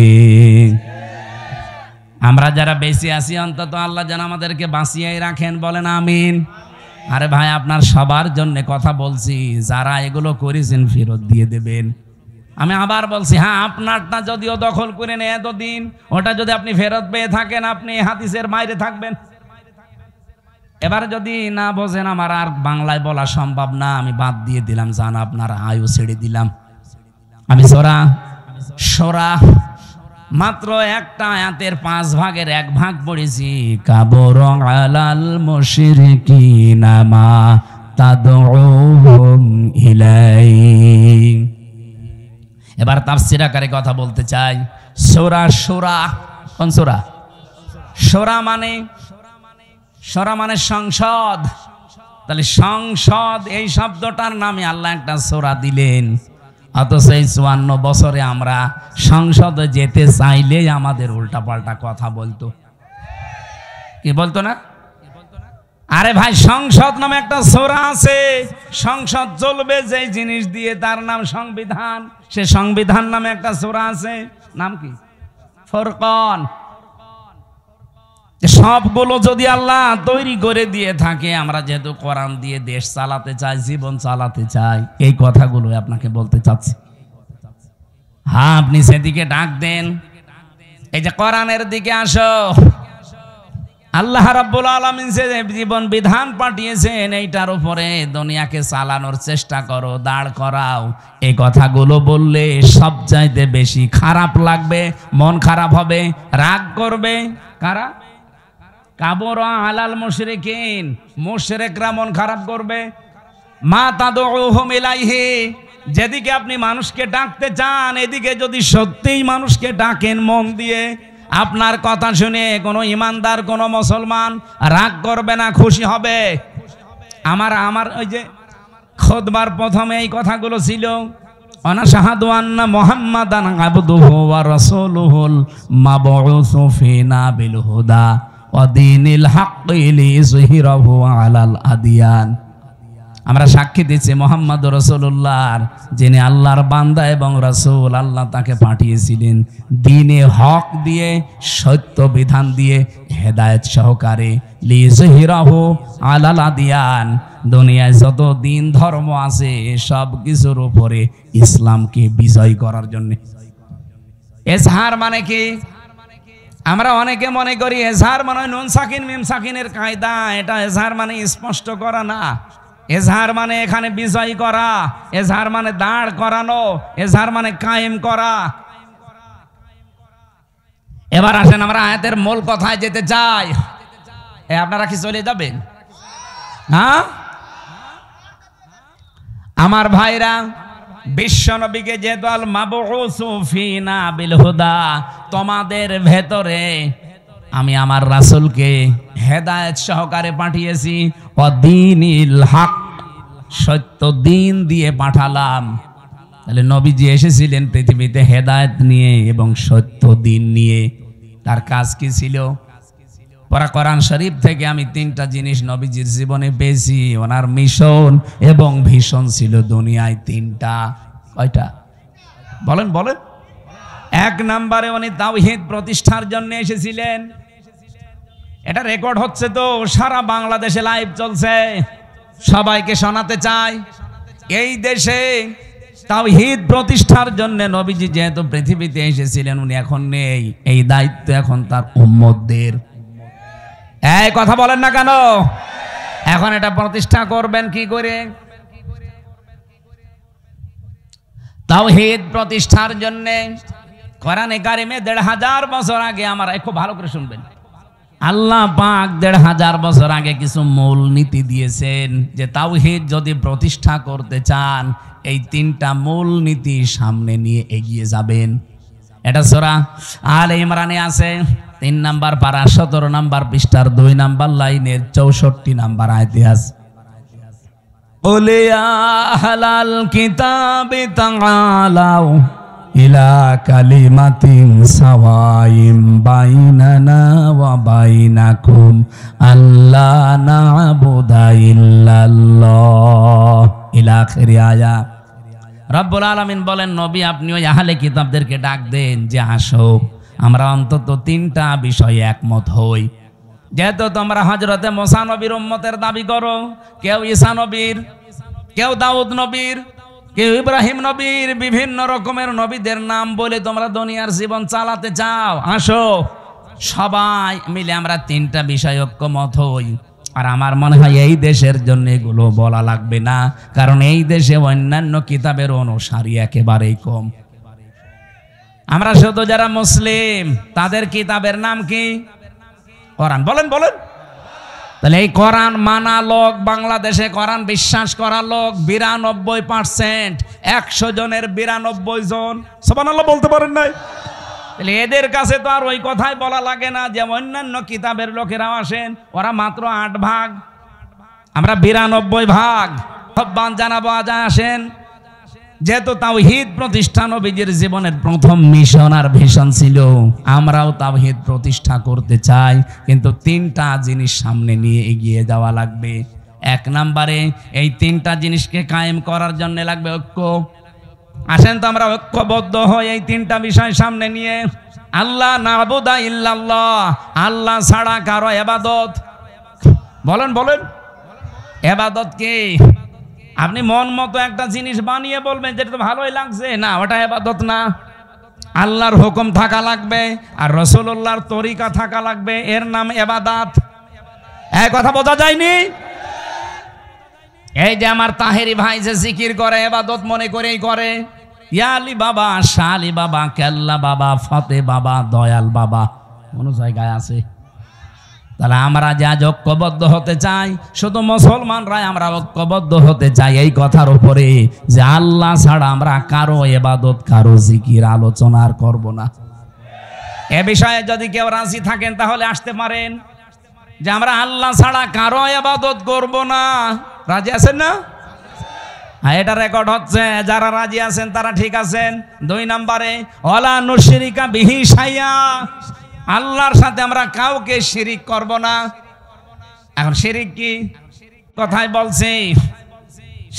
আমরা যারা বেঁচে আছি অন্তত আল্লাহ যেন আমাদেরকে বাঁচিয়ে রাখেন, বলেন আমিন। আরে ভাই, আপনার সবার জন্য কথা বলছি, যারা এগুলো করেছেন ফেরত দিয়ে দেবেন। আমি আবার বলছি, হ্যাঁ আপনারটা যদিও দখল করে নেয় এতদিন, ওটা যদি আপনি ফেরত পেয়ে থাকেন আপনি হাদিসের বাইরে থাকবেন। এবার যদি না বোঝেন, আমার আর বাংলায় বলা সম্ভব না, আমি বাদ দিয়ে দিলাম, জান আপনার আয়ু ছেড়ে দিলাম। আমি সূরা মাত্র একটা আয়াতের 5 ভাগের 1 ভাগ পড়েছি। কাবুরা আলাল মুশরিকিনা মা তাদউহুম ইলাইহি। এবার তাফসীর আকারে কথা বলতে চাই। সূরা কোন সূরা? সূরা মানে সংসদ। তাহলে সংসদ এই শব্দটার নামে আল্লাহ একটা সূরা দিলেন, অথচ এই 54 বছরে আমরা সংসদে যেতে চাইলেই আমাদের উল্টাপাল্টা কথা বলতো। কি বলতো না? আরে ভাই, সংসদ নামে একটা সূরা আছে। সংসদ চলবে যেই জিনিস দিয়ে, তার নাম সংবিধান। সে সংবিধান নামে একটা সূরা আছে, নাম কি? ফুরকান। সবগুলো যদি আল্লাহ তৈরি করে দিয়ে থাকে, আমরা যেহেতু কোরআন দিয়ে দেশ চালাতে চাই, জীবন চালাতে চাই, এই কথাগুলো আপনাকে বলতে চাচ্ছি। হ্যাঁ, আপনি সেদিকে ডাক দেন, এই যে কোরআনের দিকে আসো। আল্লাহ রাব্বুল আলামিন যে জীবন বিধান পাঠিয়েছেন, এইটার উপরে দুনিয়াকে চালানোর চেষ্টা করো, দাঁড় করাও। এই কথাগুলো বললে সবচাইতে বেশি খারাপ লাগবে, মন খারাপ হবে, রাগ করবে কারা? কাবুরা আলাল মুশরিকিন, মুশরিকরা মন খারাপ করবে। মা তাদউহুম ইলাইহি, যেদিকে আপনি মানুষকে ডাকতে চান, এদিকে যদি সত্যিই মানুষকে ডাকেন মন দিয়ে, আপনার কথা শুনে কোনো ইমানদার, কোনো মুসলমান রাগ করবে না, খুশি হবে। আমার ওই যে খুতবার প্রথমে এই কথাগুলো ছিল, অনাশাহাদু আন্না মুহাম্মাদান আবদুহু ওয়া রাসূলুহুল মাবউসু ফিনা বিল হুদা ওয়া দীনিল হাক্কি লিইযহিরাহু আলাল আদিয়ান। আমরা সাক্ষী দিচ্ছি মুহাম্মদ রাসূলুল্লাহর, যিনি আল্লাহর বান্দা এবং রাসূল। আল্লাহ তাকে পাঠিয়েছিলেন দ্বীনে হক দিয়ে, সত্য বিধান দিয়ে, হেদায়েত সহকারে। লিইযহিরাহু আলাল আদিয়ান, দুনিয়ায় যত দিন ধর্ম আছে সব কিছুর উপরে ইসলামকে বিজয় করার জন্য। এজহার মানে কি? আমরা অনেকে মনে করি এজহার মানে নুন সাকিন মিম সাকিনের কায়দা। এটা এজহার মানে স্পষ্ট করা না। এজহার মানে এখানে বিজয় করা, এজহার মানে দাঁড় করানো, এজহার মানে কায়েম করা। এবার আসেন আমরা আয়াতের মূল কথায় যেতে চাই। আপনারা কি চলে যাবেন? হ্যাঁ আমার ভাইরা, বিশ্ব নবীকে যেহেতু আল মাবউসু ফিনা বিল হুদা, তোমাদের ভেতরে আমি আমার রাসূলকে হেদায়েত সহকারে পাঠিয়েছি। ওয়াদীনিল হক, সত্য দিন দিয়ে পাঠালাম। তাহলে নবীজি এসেছিলেন পৃথিবীতে হেদায়েত নিয়ে এবং সত্য দিন নিয়ে। তার কাজ কি ছিল? পরা কোরআন শরীফ থেকে আমি 3টা জিনিস নবীজির জীবনে পেয়েছি। ওনার মিশন এবং ভিশন ছিল দুনিয়ায় 3টা। কয়টা বলেন? 1 নম্বরে উনি তাওহীদ প্রতিষ্ঠার জন্য এসেছিলেন। এটা রেকর্ড হচ্ছে, তো সারা বাংলাদেশে লাইভ চলছে, সবাইকে শোনাতে চাই। এই দেশে তাওহীদ প্রতিষ্ঠার জন্য নবীজি যেহেতু পৃথিবীতে এসেছিলেন, উনি এখন নেই, এই দায়িত্ব এখন তার উম্মতদের। এই কথা বলেন না কেন? এখন এটা প্রতিষ্ঠা করবেন কি করে? তাওহীদ প্রতিষ্ঠার জন্য কোরআনে কারিমে 1500 বছর আগে, আমরা খুব ভালো করে শুনবেন, আল্লাহ পাক 1500 বছর আগে কিছু মূল নীতি দিয়েছেন যে তাওহীদ যদি প্রতিষ্ঠা করতে চান এই 3টা মূল নীতি সামনে নিয়ে এগিয়ে যাবেন। এটা সূরা আলে ইমরানে আছে 3 নাম্বার পারা 17 নাম্বার পৃষ্ঠার 2 নাম্বার লাইনের 64 নাম্বার আয়াতে আছে ওলে আহলাল কিতাবি তাআলাউ ইলা কালিমাতিন সাওয়াইম বাইনানা ওয়া বাইনাকুম আল্লা না'বুদা ইল্লাল্লাহ ইলা আখির আয়াত। রব্বুল আলামিন বলেন নবী আপনি ওই আহলে কিতাবদেরকে ডাক দেন যে আসো আমরা অন্তত 3টা বিষয়ে একমত হই। যেহেতু তোমরা হযরতে মুসা নবীর উম্মতের দাবি করো, কেউ ঈসা নবীর, কেউ দাউদ নবীর, কেউ ইব্রাহিম নবীর, বিভিন্ন রকমের নবীদের নাম বলে তোমরা দুনিয়ার জীবন চালাতে চাও, আসো সবাই মিলে আমরা 3টা বিষয় ঐক্যমত হই। আর আমার মনে হয় এই দেশের জন্য এগুলো বলা লাগবে না, কারণ এই দেশে অন্যান্য কিতাবের অনুসারী একেবারেই কম। আমরা শুধু যারা মুসলিম তাদের কিতাবের নাম কি? কোরআন। বলেন বলেন। তাহলে এই কোরআন মানা লোক, বাংলাদেশে কোরআন বিশ্বাস করা লোক 92%। 100 জনের 92 জন সুবহানাল্লাহ বলতে পারেন নাই? তাহলে এদের কাছে তো আর ওই কথাই বলা লাগে না যে অন্যান্য কিতাবের লোকেরাও আসেন, ওরা মাত্র 8 ভাগ, আমরা 92 ভাগ। আহ্বান জানাবো আজ আসেন। যেহেতু তাওহীদ প্রতিষ্ঠা নবীজির জীবনের প্রথম মিশন আর ভিশন ছিল, আমরাও তাওহীদ প্রতিষ্ঠা করতে চাই, কিন্তু 3টা জিনিস সামনে নিয়ে এগিয়ে যাওয়া লাগবে। 1 নম্বরে এই 3টা জিনিসকে কায়েম করার জন্য লাগবে ঐক্য। আসেন তো আমরা ঐক্যবদ্ধ হই এই 3টা বিষয় সামনে নিয়ে। আল্লাহ না'বুদা ইল্লাল্লাহ, আল্লাহ ছাড়া কারো ইবাদত। বলেন বলেন। ইবাদত কি? আপনি মন মতো একটা জিনিস বানিয়ে বলবেন যেটা তো ভালোই লাগছে, না ওটা ইবাদত না। আল্লাহর হুকুম থাকা লাগবে আর রাসূলুল্লাহর তরিকা থাকা লাগবে, এর নাম ইবাদত। এই কথা বোঝা যায়নি? এই যে আমার তাহেরি ভাই যে জিকির করে ইবাদত মনে করেই করে, ইয়া আলী বাবা, শাহ আলী বাবা, কেল্লা বাবা, ফতে বাবা, দয়াল বাবা, কোন জায়গায় আছে? তাহলে আমরা যে আজ ঐক্যবদ্ধ হতে চাই, শুধু মুসলমানরাই আমরা ঐক্যবদ্ধ হতে চাই এই কথার উপরে যে আল্লাহ ছাড়া আমরা কারো ইবাদত, কারো জিকির আলোচনা আর করব না। এ বিষয়ে যদি কেউ রাজি থাকেন তাহলে আসতে পারেন যে আমরা আল্লাহ ছাড়া কারো ইবাদত করব না। রাজি আছেন না? হ্যাঁ, এটা রেকর্ড হচ্ছে। যারা রাজি আছেন তারা ঠিক আছেন। 2 নম্বরে ওয়ালা নুশরিকা বিহি শাইয়া, আল্লাহর সাথে আমরা কাউকে শিরিক করব না। এখন শিরিক কি? কথাই বলছি,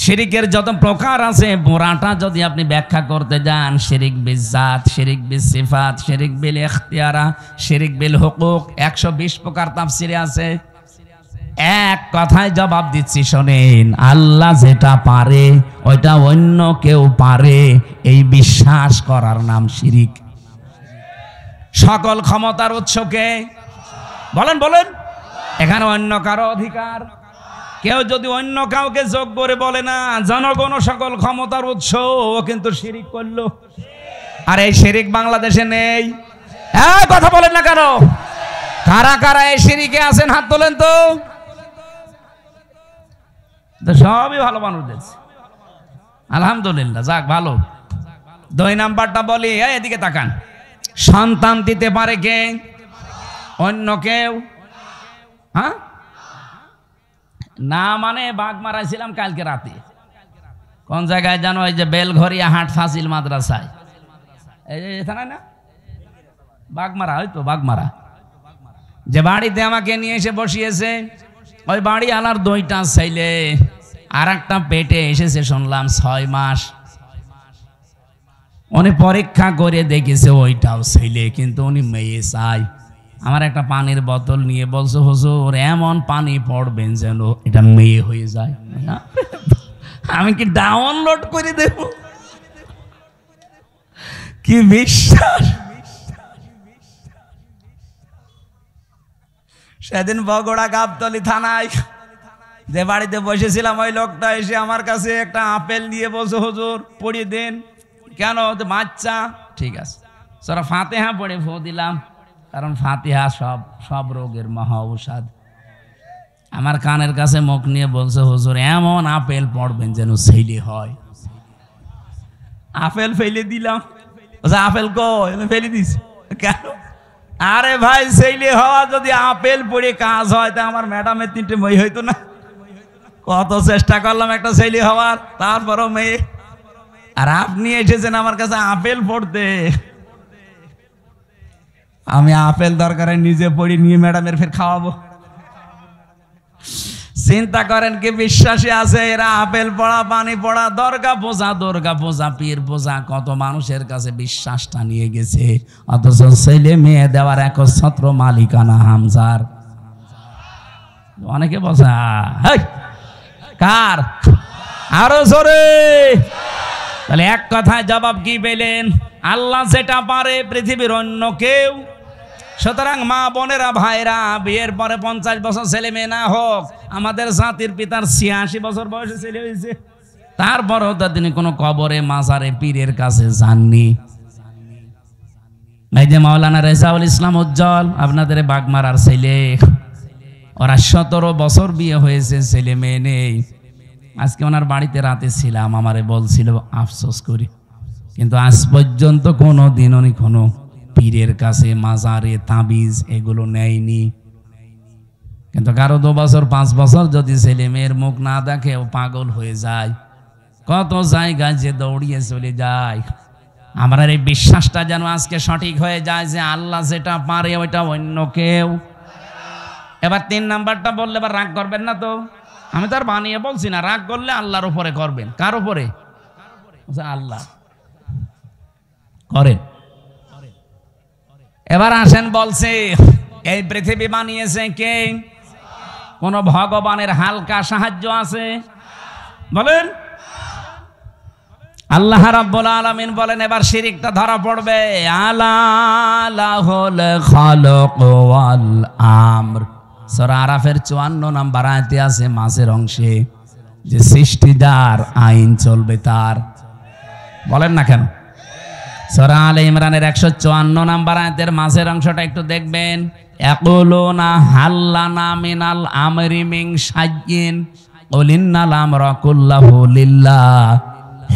শিরিকের যত প্রকার আছে পুরাটা যদি আপনি ব্যাখ্যা করতে যান, শিরিক বিল জাত, শিরিক বিল সিফাত, শিরিক বিল ইখতিয়ারা, শিরিক বিল হুকুক, 120 প্রকার তাফসিরে আছে। এক কথায় জবাব দিচ্ছি শোনেন, আল্লাহ যেটা পারে ওইটা অন্য কেউ পারে, এই বিশ্বাস করার নাম শিরিক। সকল ক্ষমতার উৎসকে বলেন বলেন, এখানে অন্য কারো অধিকার। কেউ যদি অন্য কাউকে যোগ করে বলে না জনগণ সকল ক্ষমতার উৎস, ও কিন্তু শিরিক করলো। আর এই শিরিক বাংলাদেশে নেই। কথা বলেন না কেন? কারা কারা এই শিরিকে আছেন হাত তোলেন তো। সবই ভালো মানুষ দেখছি, আলহামদুলিল্লাহ, যাক ভালো। 2 নাম্বারটা বলি, এদিকে তাকান। সন্তান দিতে পারে কে? অন্য কেউ? হ্যাঁ না, মানে বাঘ মারাইছিলাম কালকে রাতে। কোন জায়গায় জানো? ওই যে বেলঘরিয়া হাট ফাজিল মাদ্রাসায়, এই যে এখানে না বাঘমারা, হয়তো বাঘমারা, যে বাড়িতে আমাকে নিয়ে এসে বসিয়েছে, ওই বাড়ি আলার 2টা ছেলে, আর একটা পেটে এসেছে শুনলাম 6 মাস। উনি পরীক্ষা করে দেখেছে ওইটাও ছেলে, কিন্তু উনি মেয়ে চাই। আমার একটা পানির বোতল নিয়ে বলছে হুজুর এমন পানি পড়বেন যেন এটা মেয়ে হয়ে যায়। আমি কি ডাউনলোড করে দেব? কি বিশ্বাস! সেদিন বগুড়া গাবতলী থানায় যে বাড়িতে বসেছিলাম, ওই লোকটা এসে আমার কাছে একটা আপেল নিয়ে বলছে হুজুর পড়িয়ে দেন। কেন? বাচ্চা। ঠিক আছে, সূরা ফাতিহা পড়ে ফু দিলাম, কারণ ফাতিহা সব রোগের মহা ঔষধ। আমার কানের কাছে মুখ নিয়ে বলছে হুজুর এমন আপেল পড়বেন যেন ছেলে হয়। আপেল ফেলে দিলাম, আপেল কই ফেলে দিস কেন? আরে ভাই ছেলে হওয়া যদি আপেল পড়ে কাজ হয় তা আমার ম্যাডামের 3টে মেয়ে হইতো না? কত চেষ্টা করলাম একটা ছেলে হওয়ার, তারপরও মেয়ে। আর আপনি এসেছেন আমার কাছে আপেল পড়তে। আমি আপেল দরকারে নিজে পড়ি, নিয়ে ম্যাডামের ফের খাওয়াবো? চিন্তা করেন কি বিশ্বাসী আছে এরা? আপেল পড়া, পানি পড়া, দুর্গা পূজা, পীর পূজা, কত মানুষের কাছে বিশ্বাসটা নিয়ে গেছে। অথচ ছেলে মেয়ে দেওয়ার একচ্ছত্র মালিকানা হামজার। অনেকে বলছে কার? আরো জোরে। তাহলে এক কথায় জবাব কি পেলেন? আল্লাহ যেটা পারে পৃথিবীর অন্য কেউ। সুতরাং মা বোনেরা, ভাইরা, বিয়ের পরে 50 বছর ছেলে মেয়ে না হোক, আমাদের জাতির পিতার 86 বছর বয়সে ছেলে হয়েছে, তারপরেও তো তিনি কোনো কবরে, মাজারে, পীরের কাছে যাননি। এই যে মাওলানা রেজাউল ইসলাম উজ্জ্বল, আপনাদের বাগমারার ছেলে, ওরা 17 বছর বিয়ে হয়েছে, ছেলে মেয়ে নেই। আজকে ওনার বাড়িতে রাতে ছিলাম, আমারে বলছিল আফসোস করি, কিন্তু আজ পর্যন্ত কোনো দিন উনি কোনো পীরের কাছে, মাজারে, তাবিজ এগুলো নেয়নি। কিন্তু কারো 2 বছর 5 বছর যদি ছেলে মেয়ের মুখ না দেখে ও পাগল হয়ে যায়, কত জায়গায় যে দৌড়িয়ে চলে যায়। আমার এই বিশ্বাসটা যেন আজকে সঠিক হয়ে যায় যে আল্লাহ যেটা পারে ওইটা অন্য কেউ। এবার 3 নাম্বারটা বললে এবার রাগ করবেন না তো? আমি তো আর বানিয়ে বলছি না, রাগ করলে আল্লাহর উপরে করবেন। কার উপরে? আল্লাহ করেন। এবার আসেন, বলছে এই পৃথিবী বানিয়েছে কে? কোন ভগবানের হালকা সাহায্য আছে? বলেন। আল্লাহ রাব্বুল আলামিন বলেন, এবার শিরিকটা ধরা পড়বে। আলা লাহুল খালাক ওয়াল আমর, সূরা আরাফের 54 নম্বর আয়াতে আছে মাঝের অংশে যে সৃষ্টিদার, আইন চলবে তার। বলেন না কেন? সূরা আলে ইমরানের 154 নম্বর আয়াতের মাঝের অংশটা একটু দেখবেন। ইয়াকুলুনা হাল্লানা মিনাল আমরি মিন শাইইন কুলিন্নাল আমরা কুল্লাহু লিল্লাহ।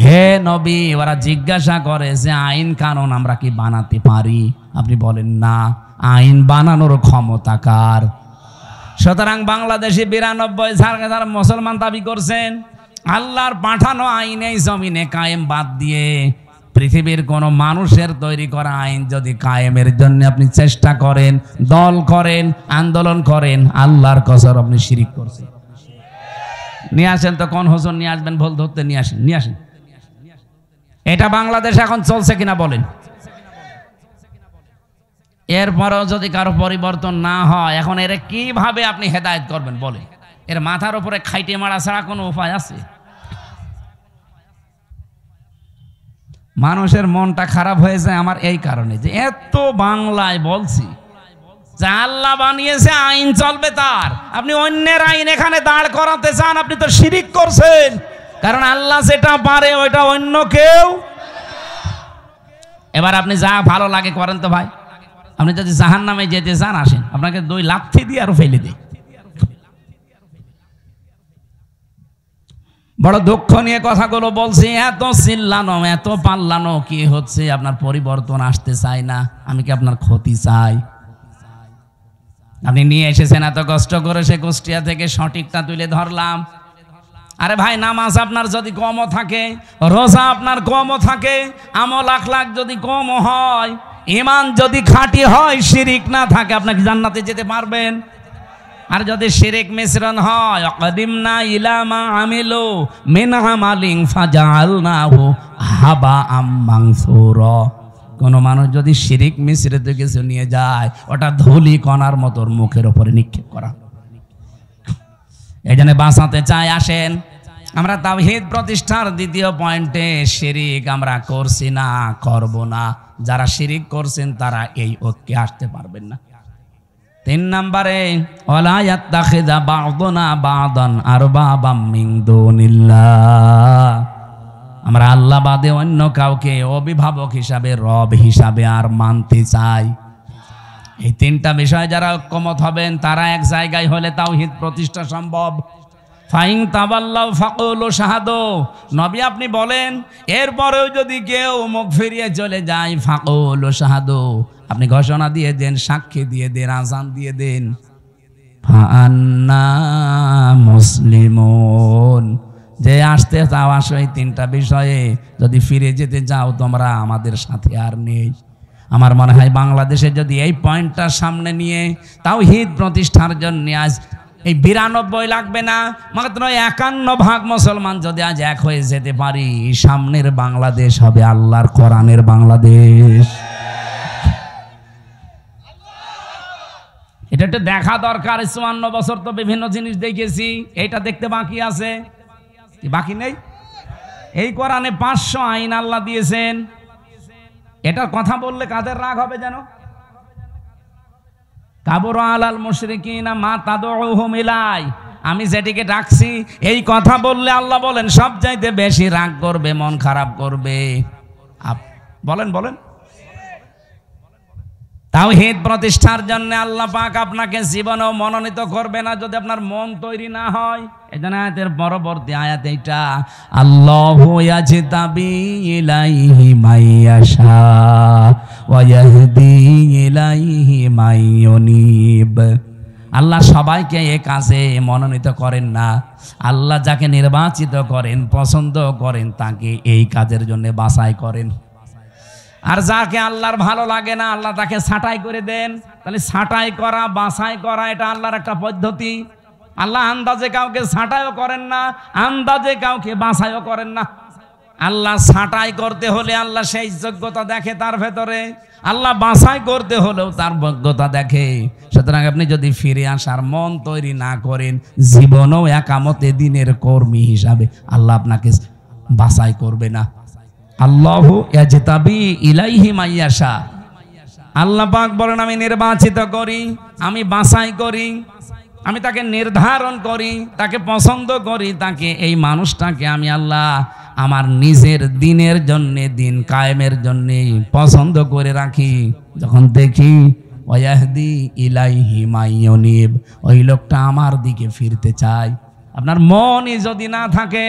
হে নবী, ওরা জিজ্ঞাসা করে যে আইন কানুন আমরা কি বানাতে পারি? আপনি বলেন না, আইন বানানোর ক্ষমতা কার? সুতরাং বাংলাদেশে 92 যারা মুসলমান দাবি করছেন, আল্লাহর পাঠানো আইন এই জমিনে কায়েম বাদ দিয়ে পৃথিবীর কোন মানুষের তৈরি করা আইন যদি কায়েমের জন্য আপনি চেষ্টা করেন, দল করেন, আন্দোলন করেন, আল্লাহর কসম আপনি শিরিক করছেন। নিয়ে আসেন তো, কোন হুজুর নিয়ে আসবেন ভুল ধরতে? নিয়ে আসেন, নিয়ে আসেন। এটা বাংলাদেশে এখন চলছে কিনা বলেন? এরপরেও যদি কারো পরিবর্তন না হয়, এখন এর কিভাবে আপনি হেদায়েত করবেন বলে? এর মাথার উপরে খাইটে মারা ছাড়া কোনো উপায় আছে? মানুষের মনটা খারাপ হয়ে যায় আমার এই কারণে যে এত বাংলায় বলছি যে আল্লাহ বানিয়েছে, আইন চলবে তার। আপনি অন্যের আইন এখানে দাঁড় করাতে চান, আপনি তো শিরিক করছেন। কারণ আল্লাহ যেটা পারে ওইটা অন্য কেউ। এবার আপনি যা ভালো লাগে করেন তো ভাই। আপনি যদি জাহান্নামে যেতে চান, আসেন, আপনাকে 2 লাথি দিয়ে আরো ফেলে দেয়। বড় দুঃখ নিয়ে কথাগুলো বলছি। এত চিল্লানো, এত পাল্লানো কি হচ্ছে? আপনার পরিবর্তন আসতে চাই না, আমি কি আপনার ক্ষতি চাই? আপনি নিয়ে এসেছেন এত কষ্ট করে, সে কুষ্টিয়া থেকে সঠিকটা তুলে ধরলাম। আরে ভাই, নামাজ আপনার যদি কমও থাকে, রোজা আপনার কমও থাকে, আমল আখলাক যদি কমও হয়, ঈমান যদি খাঁটি হয়, শিরিক না থাকে, আপনাকে জান্নাতে যেতে পারবেন? আর যদি শিরিক মিশ্রণ হয়, অকদিমনা ইলা মা আমিলু মিন আমালিন ফাজআলনাহু হাবাআম মানসুরা। কোন মানুষ যদি শিরিক মিশ্রিত কিছু নিয়ে যায়, ওটা ধুলি কণার মতো মুখের উপরে নিক্ষেপ করা। এই জন্য বাঁচাতে চাই। আসেন, আমরা তাওহীদ প্রতিষ্ঠার 2য় পয়েন্টে, শিরিক আমরা করছি না, করব না। যারা শিরিক করছেন তারা এই ঐক্যে আসতে পারবেন না। 3 নম্বরে, ওয়ালা ইয়াত্তাখিযা বা'দুনা বা'দান আরবাবাম মিন দুনিল্লাহ। আমরা আল্লাহ বাদে অন্য কাউকে অভিভাবক হিসাবে, রব হিসাবে আর মানতে চাই। এই 3টা বিষয় যারা ঐক্যমত হবেন, তারা এক জায়গায় হলে তাওহীদ প্রতিষ্ঠা সম্ভব। ফাইন তাবাল্লাউ ফাকুলু শাহাদু, নবী আপনি বলেন এরপরেও যদি কেউ মুখ ফিরিয়ে চলে যায় ফাকুলু শাহাদু, আপনি ঘোষণা দিয়ে দেন, সাক্ষী দিয়ে দেন, আযান দিয়ে দেন, ফাআন্না মুসলিমুন, যে আসতে চাও আসো, এই তিনটা বিষয়ে যদি ফিরে যেতে যাও তোমরা আমাদের সাথে আর নেই। আমার মনে হয় বাংলাদেশে যদি এই পয়েন্টটা সামনে নিয়ে তাওহীদ প্রতিষ্ঠার জন্য আজ এই 92 লাগবে না, মাত্র 51% মুসলমান যদি আজ এক হয়ে যেতে পারি, সামনের বাংলাদেশ হবে আল্লাহর কোরআনের বাংলাদেশ। এটা একটু দেখা দরকার। 54 বছর তো বিভিন্ন জিনিস দেখেছি, এইটা দেখতে বাকি আছে, বাকি নেই। এই কোরআনে 500 আইন আল্লাহ দিয়েছেন, এটার কথা বললে কাদের রাগ হবে যেন? কাবুর আলাল মুশরিকিনা মা তাদউহুম ইলাই, আমি যেটিকে ডাকছি এই কথা বললে আল্লাহ বলেন সবচাইতে বেশি রাগ করবে, মন খারাপ করবে। বলেন বলেন। তাওহীদ প্রতিষ্ঠার জন্য আল্লাহ পাক আপনাকে জীবনেও মনোনীত করবে না যদি আপনার মন তৈরি না হয়। এজন্য আয়াতের পরবর্তী আয়াত এইটা, আল্লাহু ইয়াজতাবি ইলাইহি মাইয়াশা ওয়া ইয়াহদি ইলাইহি মাইয়ুনিব। আল্লাহ সবাইকে এই কাজে মনোনীত করেন না, আল্লাহ যাকে নির্বাচিত করেন, পছন্দ করেন, তাকে এই কাজের জন্য বাছাই করেন। আর যাকে আল্লাহর ভালো লাগে না আল্লাহ তাকে ছাঁটাই করে দেন। তাহলে ছাঁটাই করা, বাছাই করা এটা আল্লাহর একটা পদ্ধতি। আল্লাহ আন্দাজে কাউকে ছাঁটাইও করেন না, আন্দাজে কাউকে বাছাইও করেন না। আল্লাহ ছাঁটাই করতে হলে আল্লাহ সেই যোগ্যতা দেখে তার ভেতরে, আল্লাহ বাছাই করতে হলেও তার যোগ্যতা দেখে। সুতরাং আপনি যদি ফিরে আসার মন তৈরি না করেন, জীবনেও একামতে দিনের কর্মী হিসাবে আল্লাহ আপনাকে বাছাই করবে না। আল্লাহু ইয়াজতাবি ইলাইহি মাইয়াশা, আল্লাহ পাক বলেন আমি নির্বাচিত করি, আমি বাছাই করি, আমি তাকে নির্ধারণ করি, তাকে পছন্দ করি, তাকে এই মানুষটাকে আমি আল্লাহ আমার নিজের দিনের জন্য, দিন কায়েমের জন্য পছন্দ করে রাখি। যখন দেখি ওয়াহদি ইলাইহি মাইয়ুনিব, ওই লোকটা আমার দিকে ফিরতে চায়। আপনার মনই যদি না থাকে,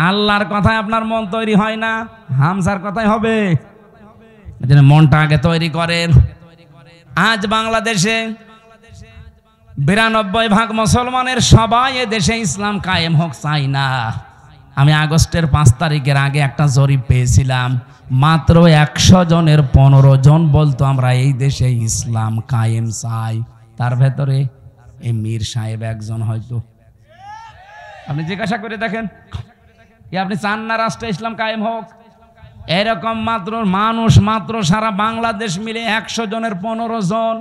আল্লাহর কথায় আপনার মন তৈরি হয় না, হামসার কথাই হবে। মনটা আগে তৈরি করেন। আজ বাংলাদেশে 92% মুসলমানের সবাই এ দেশে ইসলাম কায়েম হোক চাই না। আমি আগস্টের 5 তারিখের আগে একটা জরিপ পেয়েছিলাম, মাত্র 100 জনের 15 জন বলতো আমরা এই দেশে ইসলাম কায়েম চাই। তার ভেতরে এই মীর সাহেব একজন হয়তো। আপনি জিজ্ঞাসা করে দেখেন, আপনি চান না রাষ্ট্রে ইসলাম কায়েম হোক? এরকম মাত্র মানুষ মাত্র সারা বাংলাদেশ মিলে 100 জনের 15 জন।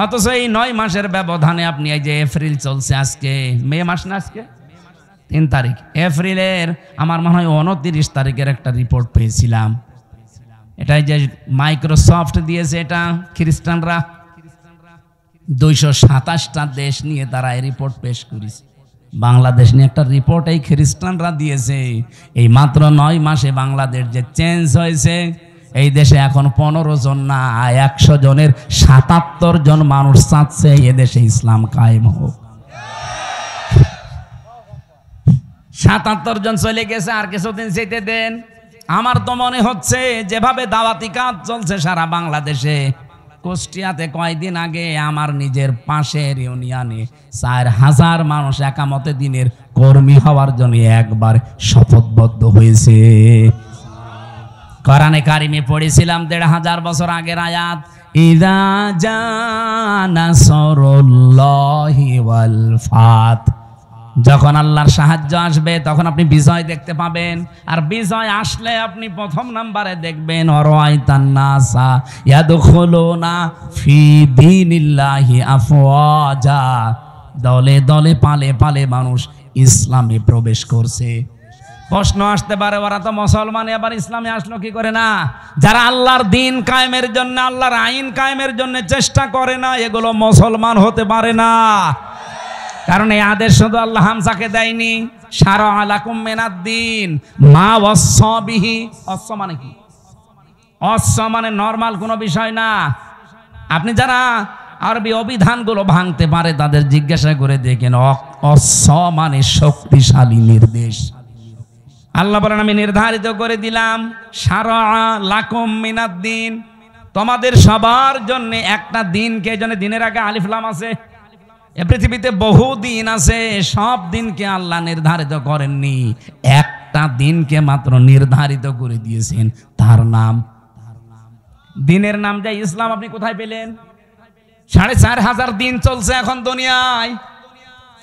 অথচ এই 9 মাসের ব্যবধানে আপনি এই যে এপ্রিল চলছে, আজকে মে মাস না, আজকে 3 তারিখ, এপ্রিলের আমার মনে হয় 29 তারিখের একটা রিপোর্ট পেয়েছিলাম। এটাই যে মাইক্রোসফট দিয়েছে, এটা খ্রিস্টানরা 227টা দেশ নিয়ে তারা এই রিপোর্ট পেশ করেছে। বাংলাদেশ নিয়ে একটা রিপোর্ট এই খ্রিস্টানরা দিয়েছে। এই মাত্র 9 মাসে বাংলাদেশ যে চেঞ্জ হয়েছে, এই দেশে এখন 15 জন না 100 জনের 77 জন মানুষ চাচ্ছে এদেশে ইসলাম কায়েম হোক। 77 জন চলে গেছে, আর কিছুদিন যেতে দেন। আমার তো মনে হচ্ছে যেভাবে দাওয়াতি কাজ চলছে সারা বাংলাদেশে, কুষ্টিয়াতে কয়েকদিন আগে আমার নিজের পাশের ইউনিয়নে 4000 মানুষ একামতে দিনের কর্মী হওয়ার জন্য একবার শপথবদ্ধ হয়েছে। কোরআনে কারিমে পড়েছিলাম 1500 বছর আগের আয়াত, ইযা জা নাসরুল্লাহি ওয়াল ফাত, যখন আল্লাহর সাহায্য আসবে তখন আপনি বিজয় দেখতে পাবেন। আর বিজয় আসলে আপনি প্রথম নাম্বারে দেখবেন ওয়ারাইতান নাসা ইয়াদখুলুনা ফি দীনিল্লাহি আফওয়াজা, দলে দলে পালে পালে মানুষ ইসলামে প্রবেশ করছে। প্রশ্ন আসতে পারে, ওরা তো মুসলমান, আবার ইসলামে আসলো কি করে? না, যারা আল্লাহর দিন কায়েমের জন্য, আল্লাহর আইন কায়েমের জন্য চেষ্টা করে না, এগুলো মুসলমান হতে পারে না। কারণ এই আদেশ শুধু আল্লাহ হামজাকে দেয়নি, শারা আলাকুম মিনাদ-দ্বীন মা ওয়াসসা বিহি। ওয়াসসা মানে কি? ওয়াসসা মানে নরমাল কোনো বিষয় না। আপনি যারা আরবি অভিধানগুলো ভাঙতে পারে তাদের জিজ্ঞাসা করে দেখেন। অস মানে শক্তিশালী নির্দেশ। আল্লাহ বলেন আমি নির্ধারিত করে দিলাম শারআ লাকুম মিনাদ-দ্বীন, তোমাদের সবার জন্য একটা দিনকে, জন্য দিনের আগে আলিফ লাম আছে। এ পৃথিবীতে বহু দিন আছে, সব দিনকে আল্লাহ নির্ধারিত করেননি, একটা দিনকে মাত্র নির্ধারিত করে দিয়েছেন, তার নাম দিনের নাম যা ইসলাম। আপনি কোথায় পেলেন? 4500 দিন চলছে এখন দুনিয়ায়।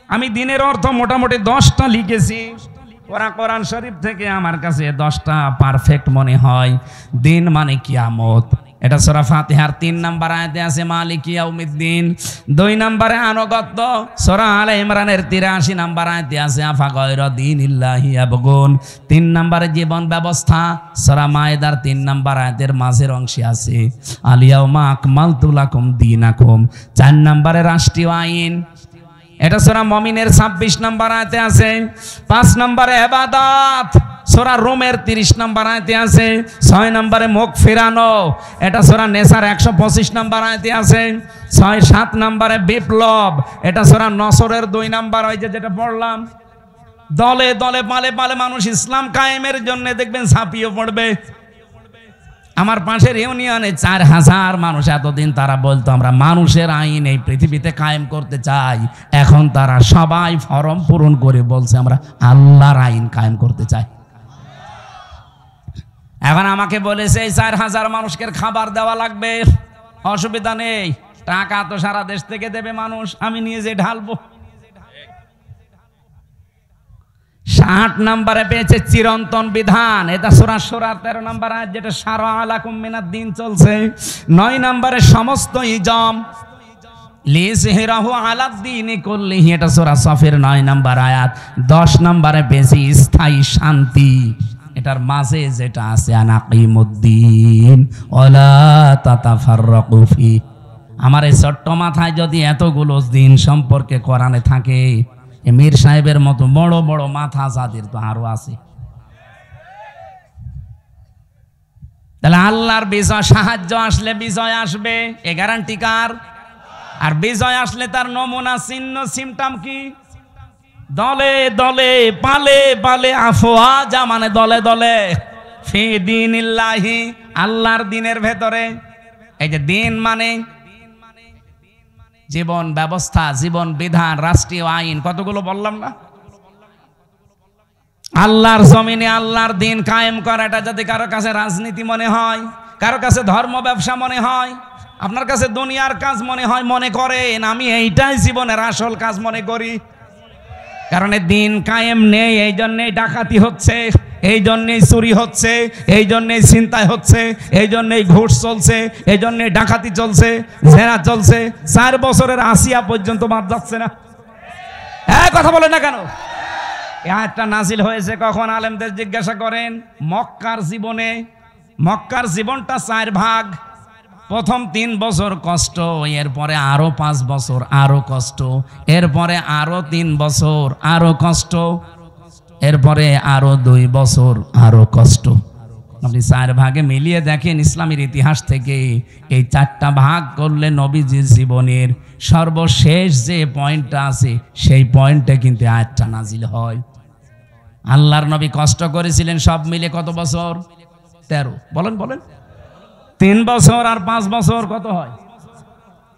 আমি দিনের অর্থ মোটামুটি 10টা লিখেছি কোরআন শরীফ থেকে, আমার কাছে 10টা পারফেক্ট মনে হয়। দিন মানে কিয়ামত, এটা সূরা ফাতিহার 3 নম্বর আয়াতে আছে মালিক ইয়াউমিদ্দিন। 2 নম্বরে আনুগত্য, সূরা আলে ইমরানের 83 নম্বর আয়াতে আছে আফা গায়রা দীনিল্লাহি ইয়াবগুন। 3 নম্বরে জীবন ব্যবস্থা, সূরা মায়েদার 3 নম্বর আয়াতের মাঝের অংশে আছে আল ইয়াউমা আকমালতু লাকুম দীনাকুম। 4 নম্বরে রাষ্ট্রীয় আইন, এটা সূরা মুমিনের 26 নম্বর আয়াতে আছে। 5 নম্বরে ইবাদত, সূরা রুমের 30 নম্বর আয়াতে আছে। 6 নম্বরে মুখ ফেরানো, এটা সূরা নেসার 125 নম্বর আয়াতে আছে। 7 নম্বরে বিপ্লব, এটা সূরা নসরের 2 নম্বর, ওই যেটা পড়লাম। দলে দলে পালে পালে মানুষ ইসলাম কায়েমের জন্য দেখবেন ঝাঁপিয়ে পড়বে। আমার পাশের ইউনিয়নে 4000 মানুষ, এতদিন তারা বলতো আমরা মানুষের আইন এই পৃথিবীতে কায়েম করতে চাই, এখন তারা সবাই ফরম পূরণ করে বলছে আমরা আল্লাহর আইন কায়েম করতে চাই। এখন আমাকে বলেছে এই 4000 মানুষকে খাবার দেওয়া লাগবে, অসুবিধা নেই, টাকা তো সারা দেশ থেকে দেবে মানুষ, আমি নিয়ে যে ঢালবো। 60 নম্বরে পেয়েছে চিরন্তন বিধান, এটা সূরা শুরার 13 নম্বর আয়াত, যেটা শারআ লাকুম মিনাদ-দ্বীন চলছে। 9 নম্বরে সমস্ত ইজম লিযহিরাহু আলাদ-দ্বীনি কুল্লিহি, এটা সূরা সফের 9 নম্বর আয়াত। 10 নম্বরে পেয়েছি স্থায়ী শান্তি, এটার মাঝে যেটা আছে আনাকিমুদ্দিন ওয়ালা তাতাফাররাকু ফি। আমার এই ছোট্ট মাথায় যদি এতগুলো দিন সম্পর্কে কোরআনে থাকে, মীর সাহেবের মতো বড় বড় মাথা যাদের তো আরো আছে। তাহলে আল্লাহর বিজয়, সাহায্য আসলে বিজয় আসবে, এ গ্যারান্টি কার? আর বিজয় আসলে তার নমুনা চিহ্ন সিমটম কি? দলে দলে পালে পালে আফওয়াজা, মানে দলে দলে ফি দীনিল্লাহি, আল্লাহর দিনের ভেতরে। এই যে দিন মানে জীবন ব্যবস্থা, জীবন বিধান, রাষ্ট্রীয় আইন, কতগুলো বললাম না? আল্লাহর জমিনে আল্লাহর দিন কায়েম করা, এটা যদি কারো কাছে রাজনীতি মনে হয়, কারো কাছে ধর্ম ব্যবসা মনে হয়, আপনার কাছে দুনিয়ার কাজ মনে হয়, মনে করেন আমি এইটাই জীবনের আসল কাজ মনে করি। কারণ দিন কায়েম নেই, এই জন্যই ডাকাতি হচ্ছে, এই জন্যই চুরি হচ্ছে, এই জন্যই ছিনতাই হচ্ছে, এই জন্যই ঘুষ চলছে, এই জন্যই ডাকাতি চলছে, জেনা চলছে। 4 বছরের আসিয়া পর্যন্ত বাদ যাচ্ছে না। কথা বলে না কেন? একটা নাজিল হয়েছে কখন? আলেমদের জিজ্ঞাসা করেন। মক্কার জীবনে, মক্কার জীবনটা 4 ভাগ। প্রথম 3 বছর কষ্ট, এরপরে আরো 5 বছর আরো কষ্ট, এরপরে আরো 3 বছর আরো কষ্ট, এরপরে আরো 2 বছর আরো কষ্ট। আপনি 4 ভাগে মিলিয়ে দেখেন ইসলামের ইতিহাস থেকে, এই 4টা ভাগ করলে নবীজির জীবনের সর্বশেষ যে পয়েন্টটা আছে সেই পয়েন্টে কিন্তু আয়াতটা নাজিল হয়। আল্লাহর নবী কষ্ট করেছিলেন সব মিলে কত বছর? 13। বলেন বলেন। 3 বছর আর 5 বছর কত হয়?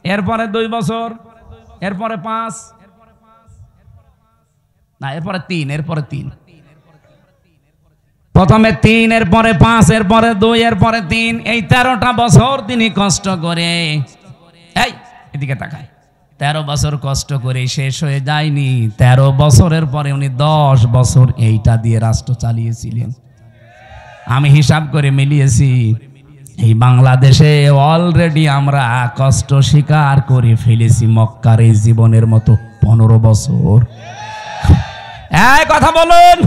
এরপরে 2 বছর, এরপরে 5 না, এরপরে 3, এরপরে 3। প্রথমে 3, এরপরে 5, এরপরে 2, এরপরে 3। এই 13টা বছর তিনি কষ্ট করে, এই এদিকে তাকায়, 13 বছর কষ্ট করে শেষ হয়ে যায়নি। 13 বছরের পরে উনি 10 বছর এইটা দিয়ে রাষ্ট্র চালিয়েছিলেন। আমি হিসাব করে মিলিয়েছি, এই বাংলাদেশে অলরেডি আমরা কষ্ট স্বীকার করে ফেলেছি মক্কার এই জীবনের মতো 15 বছর। এই কথা বলুন,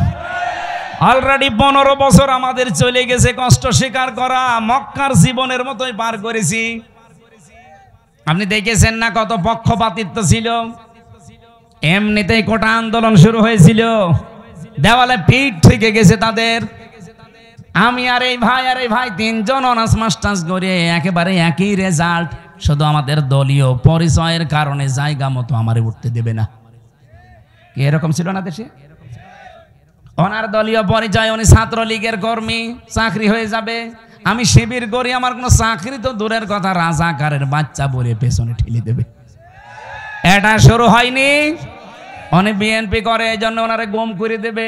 অলরেডি 15 বছর আমাদের চলে গেছে কষ্ট স্বীকার করা, মক্কার জীবনের মতোই পার করেছি। আপনি দেখেছেন না কত পক্ষপাতিত্ব ছিল? এমনিতেই কোটা আন্দোলন শুরু হয়েছিল, দেওয়ালে পিঠ থেকে গেছে তাদের। আমি আর এই ভাই 3জন অনার্স মাস্টার্স করে একেবারে একই রেজাল্ট, শুধু আমাদের দলীয় পরিচয়ের কারণে জায়গা মতো আমারে উঠতে দেবে না। কি এরকম ছিল না দেশে? ওনার দলীয় পরিচয়, উনি ছাত্রলীগের কর্মী, চাকরি হয়ে যাবে। আমি শিবির করি, আমার কোনো চাকরি তো দূরের কথা, রাজাকারের বাচ্চা বলে পেছনে ঠেলে দেবে। এটা শুরু হয়নি, উনি বিএনপি করে, এই জন্য ওনারে গুম করে দেবে।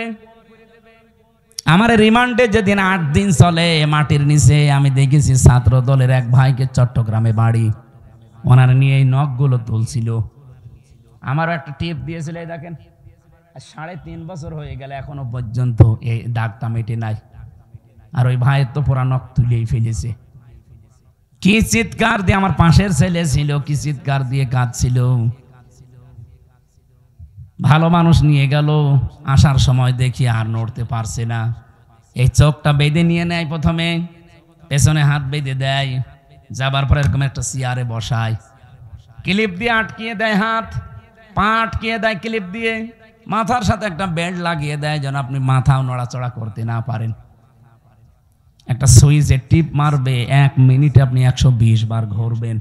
আমার রিমান্ডে যেদিন 8 দিন চলে মাটির নিচে, আমি দেখেছি ছাত্র দলের এক ভাইকে, চট্টগ্রামে বাড়ি, ওনার নিয়ে এই নখগুলো তুলছিল। আমারও একটা টিপ দিয়েছিল, এই দেখেন 3.5 বছর হয়ে গেল এখনো পর্যন্ত এই দাগটা মেটে নাই। আর ওই ভাইয়ের তো পুরা নখ তুলেই ফেলেছে। কি চিৎকার দিয়ে, আমার পাশের ছেলে ছিল, কি চিৎকার দিয়ে কাঁদছিল। ভালো মানুষ নিয়ে গেল, আসার সময় দেখি আর নড়তে পারছে না। এই চোখটা বেঁধে নিয়ে নেয়, প্রথমে পেছনে হাত বেঁধে দেয়, যাবার পর এরকম একটা চেয়ারে বসায়, ক্লিপ দিয়ে আটকিয়ে দেয়, হাত পা আটকিয়ে দেয় ক্লিপ দিয়ে, মাথার সাথে একটা বেল্ট লাগিয়ে দেয় যেন আপনি মাথাও নড়াচড়া করতে না পারেন। একটা সুইচে টিপ মারবে, 1 মিনিটে আপনি 120 বার ঘুরবেন।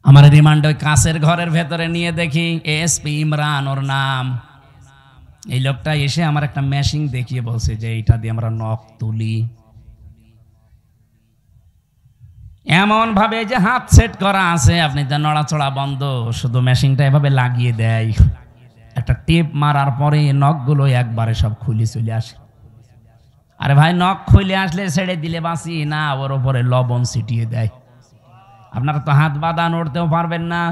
আমার রিমান্ড ওই কাছের ঘরের ভেতরে নিয়ে দেখি এসপি ইমরান ওর নাম। এই লোকটা এসে আমার একটা মেশিন দেখিয়ে বলছে যে এইটা দিয়ে আমরা নখ তুলি, এমন ভাবে যে হাত সেট করা আছে, আপনি তো নড়াচড়া বন্ধ, শুধু মেশিনটা এভাবে লাগিয়ে দেয়। একটা টিপ মারার পরে নখগুলো একবারে সব খুলে চলে আসে। আরে ভাই, নখ খুলে আসলে ছেড়ে দিলে বাঁচি না, ওর উপরে লবণ ছিটিয়ে দেয়। আপনারা তো হাত বাঁধা নড়তেও পারবেন না,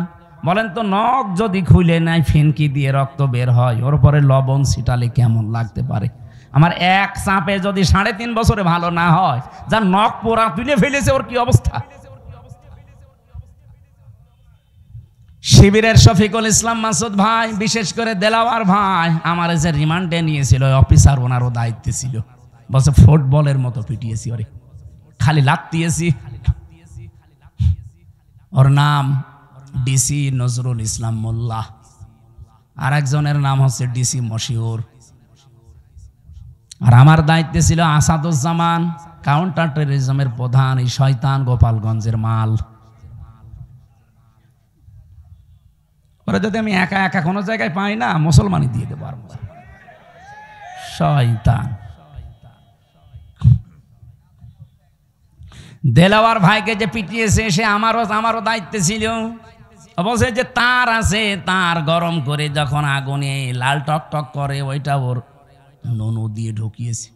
বলেন তো নখ যদি খুলে নেয়, ফিনকি দিয়ে রক্ত বের হয়, ওর উপরে লবণ ছিটালে কেমন লাগতে পারে? আমার এক চাপে যদি 3.5 বছরে ভালো না হয়, যার নখ পোড়া তুলে ফেলেছে, ওর কি অবস্থা? শিবিরের শফিকুল ইসলাম মাসুদ ভাই, বিশেষ করে দেলাওয়ার ভাই, আমার যে রিমান্ডে নিয়েছিল অফিসার, ওনারও দায়িত্বে ছিল, বলছে ফুটবলের মতো পিটিয়েছি, ওরে খালি লাত্তিয়েছি। ওর নাম ডিসি নজরুল ইসলাম মোল্লা, আর একজনের নাম হচ্ছে ডিসি মশিউর। আর আমার দায়িত্বে ছিল আসাদুজ্জামান, কাউন্টার টেররিজমের প্রধান, এই শয়তান গোপালগঞ্জের মাল। ওরা যদি আমি একা একা কোনো জায়গায় পাই না, মুসলমানই দিয়ে দেবো। আর শয়তান দেলাওয়ার ভাইকে যে পিটিয়েছে, সে আমারও দায়িত্বে ছিল। বলছে যে তার আছে, তার গরম করে যখন আগুনে লাল টক টক করে, ওইটা ওর ননু দিয়ে ঢুকিয়েছে।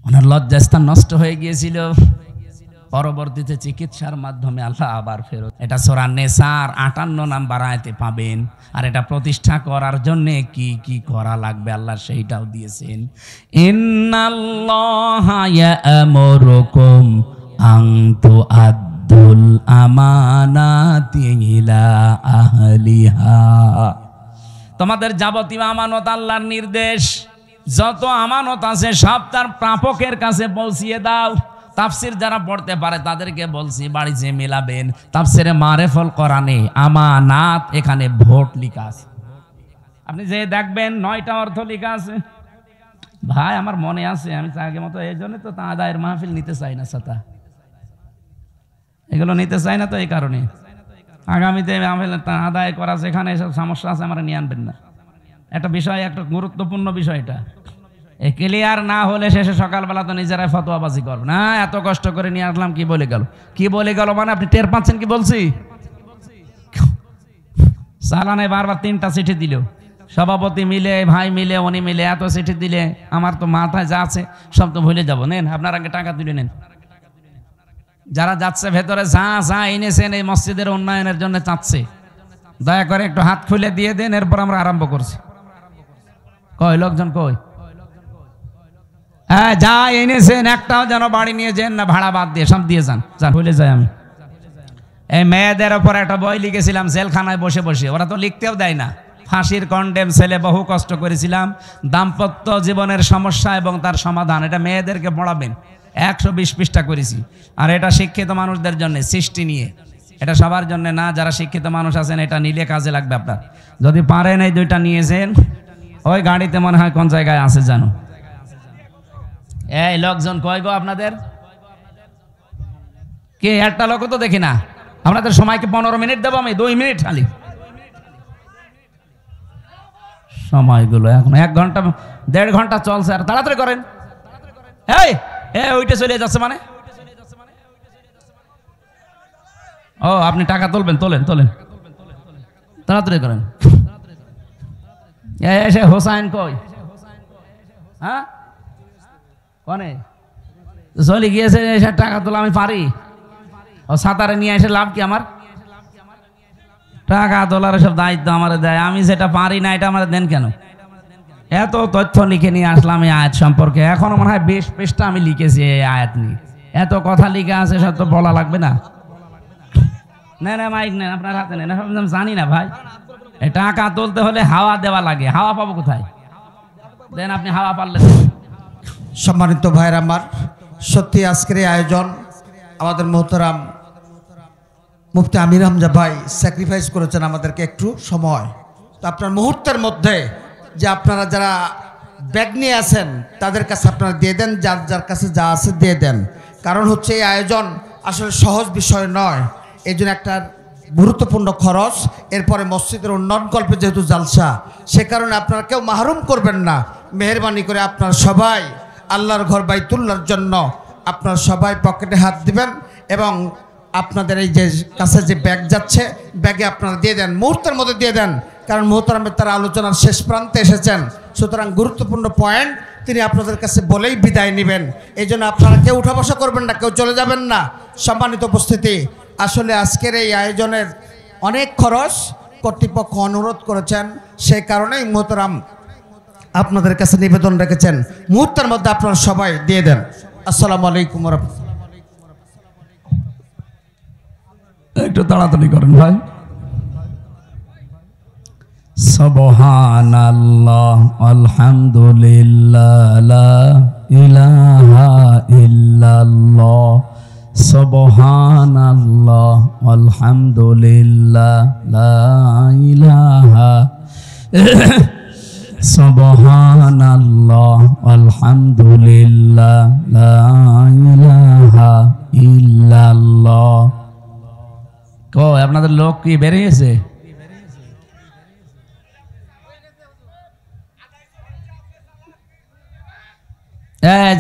ওনার লজ্জাস্থান নষ্ট হয়ে গিয়েছিল, পরবর্তীতে চিকিৎসার মাধ্যমে আল্লাহ আবার ফেরত। এটা সূরা নেসার 58 নাম্বার আয়াতে পাবেন। আর এটা প্রতিষ্ঠা করার জন্য কি কি করা লাগবে আল্লাহ সেইটাও দিয়েছেন। ইন্নাল্লাহা ইয়া'মুরুকুম আন তুআদ্দুল আমানাতি ইলা আহলিহা। তোমাদের যাবতীয় আমানত আল্লাহর নির্দেশ, যত আমানত আছে সব তার প্রাপকের কাছে পৌঁছিয়ে দাও। তাফসির যারা পড়তে পারে তাদেরকে বলছি, বাড়ি যে মেলাবেন, তাফসিরে মারেফুল কোরআনে আমানাত, এখানে ভোট লেখা আছে। আপনি যে দেখবেন 9টা অর্থ লেখা আছে। ভাই আমার মনে আছে, আমি আগে মতো এই জন্য তো তা আদায়ের মাহফিল নিতে চাই না, সাথা এগুলো নিতে চাই না, তো এই কারণে আগামীতে মাহফিল আদায় করা যেখানে এসব সমস্যা আছে আমার নিয়ে আনবেন না। একটা বিষয়, একটা গুরুত্বপূর্ণ বিষয়, এটা ক্লিয়ার না হলে শেষে সকালবেলা তো নিজেরাই ফতোয়াবাজি করবে না। এত কষ্ট করে নিয়ে আসলাম, কি বলে গেল, কি বলে গেল, মানে আপনি টের পাচ্ছেন কি বলছি? চালানে বারবার 3টা চিঠি দিল, সভাপতি মিলে, ভাই মিলে, উনি মিলে, এত চিঠি দিলে আমার তো মাথায় যা আছে সব তো ভুলে যাবো। নেন আপনার আগে টাকা তুলে নেন। যারা যাচ্ছে ভেতরে যা যা এনেছেন এই মসজিদের উন্নয়নের জন্য চাচ্ছে, দয়া করে একটু হাত খুলে দিয়ে দেন, এরপর আমরা আরম্ভ করছি। কই লোকজন কই? হ্যাঁ, যা এনেছেন একটাও যেন বাড়ি নিয়ে যান না, ভাড়া বাদ দিয়ে সব দিয়ে যান। ভুলে যাই আমি। এই মেয়েদের ওপর একটা বই লিখেছিলাম জেলখানায় বসে বসে, ওরা তো লিখতেও দেয় না। ফাঁসির কন্ডেম ছেলে, বহু কষ্ট করেছিলাম, দাম্পত্য জীবনের সমস্যা এবং তার সমাধান, এটা মেয়েদেরকে পড়াবেন। 120 পৃষ্ঠা করেছি। আর এটা শিক্ষিত মানুষদের জন্য, সৃষ্টি নিয়ে, এটা সবার জন্য না। যারা শিক্ষিত মানুষ আছেন এটা নিলে কাজে লাগবে আপনার। যদি পারেন এই 2টা নিয়েছেন, ওই গাড়িতে মনে হয় কোন জায়গায় আছে জানো, এই লোকজন কয় গো আপনাদের? কে একটা লোক তো দেখি না। আপনাদের সময়কে 15 মিনিট দেবো আমি, 2 মিনিট খালি সময়গুলো। এখন 1 ঘন্টা 1.5 ঘন্টা চলছে, আর তাড়াতাড়ি করেন। এই ওইটা চলে যাচ্ছে মানে? ও আপনি টাকা তুলবেন, তোলেন তাড়াতাড়ি করেন। সে হোসাইন কই? হ্যাঁ কনে চলে গিয়েছে, এসে টাকা তোলা আমি পারি? ও সাঁতারে নিয়ে এসে লাভ কি আমার? টাকা তোলার সব দায়িত্ব আমার দেয়, আমি যেটা পারি না এটা আমার দেন কেন? এত তথ্য লিখে নিয়ে আসলাম এই আয়াত সম্পর্কে, এখনো মনে হয় 20 পৃষ্ঠা আমি লিখেছি এই আয়াত নিয়ে। এত কথা লিখে আছে, সব তো বলা লাগবে না? না মাইক নেন, আপনার হাতে নেন। জানি না ভাই, টাকা তুলতে হলে হাওয়া দেওয়া লাগে, হাওয়া পাবো কোথায়? দেন আপনি হাওয়া পারলেন। সম্মানিত ভাইয়ের আমার, সত্যি আজকের এই আয়োজন আমাদের মোহতারাম মুফতি আমির হামজা ভাই স্যাক্রিফাইস করেছেন আমাদেরকে একটু সময়। তো আপনার মুহূর্তের মধ্যে যে আপনারা যারা ব্যাগ নিয়ে আছেন তাদের কাছে আপনারা দিয়ে দেন, যার যার কাছে যা আছে দিয়ে দেন। কারণ হচ্ছে এই আয়োজন আসলে সহজ বিষয় নয়, এই জন্য একটা গুরুত্বপূর্ণ খরচ। এরপরে মসজিদের উন্নয়ন কল্পে যেহেতু জালসা, সে কারণে আপনারা কেউ মাহরুম করবেন না। মেহেরবানি করে আপনারা সবাই আল্লাহর ঘর বাইতুল্লাহর জন্য আপনারা সবাই পকেটে হাত দিবেন এবং আপনাদের এই যে কাছে যে ব্যাগ যাচ্ছে, ব্যাগে আপনারা দিয়ে দেন, মুহূর্তের মধ্যে দিয়ে দেন। কারণ মোহতারামের তারা আলোচনার শেষ প্রান্তে এসেছেন, সুতরাং গুরুত্বপূর্ণ পয়েন্ট তিনি আপনাদের কাছে বলেই বিদায় নেবেন। এই জন্য আপনারা কেউ উঠা বসা করবেন না, কেউ চলে যাবেন না। সম্মানিত উপস্থিতি, আসলে আজকের এই আয়োজনের অনেক খরচ, কর্তৃপক্ষ অনুরোধ করেছেন, সেই কারণেই মোহতারাম আপনাদের কাছে নিবেদন রেখেছেন, মুহূর্তের মধ্যে আপনারা সবাই দিয়ে দেন। আসসালামু আলাইকুম ওয়া রাহমাতুল্লাহ। একটু তাড়াতাড়ি করেন ভাই। সুবহানাল্লাহ আলহামদুলিল্লাহ লা ইলাহা ইল্লাল্লাহ, সুবহানাল্লাহ আলহামদুলিল্লাহ লা ইলাহা সুবহানাল্লাহ আলহামদুলিল্লাহ লা ইলাহা ইল্লাল্লাহ। আপনাদের লোক কি বেরিয়েছে?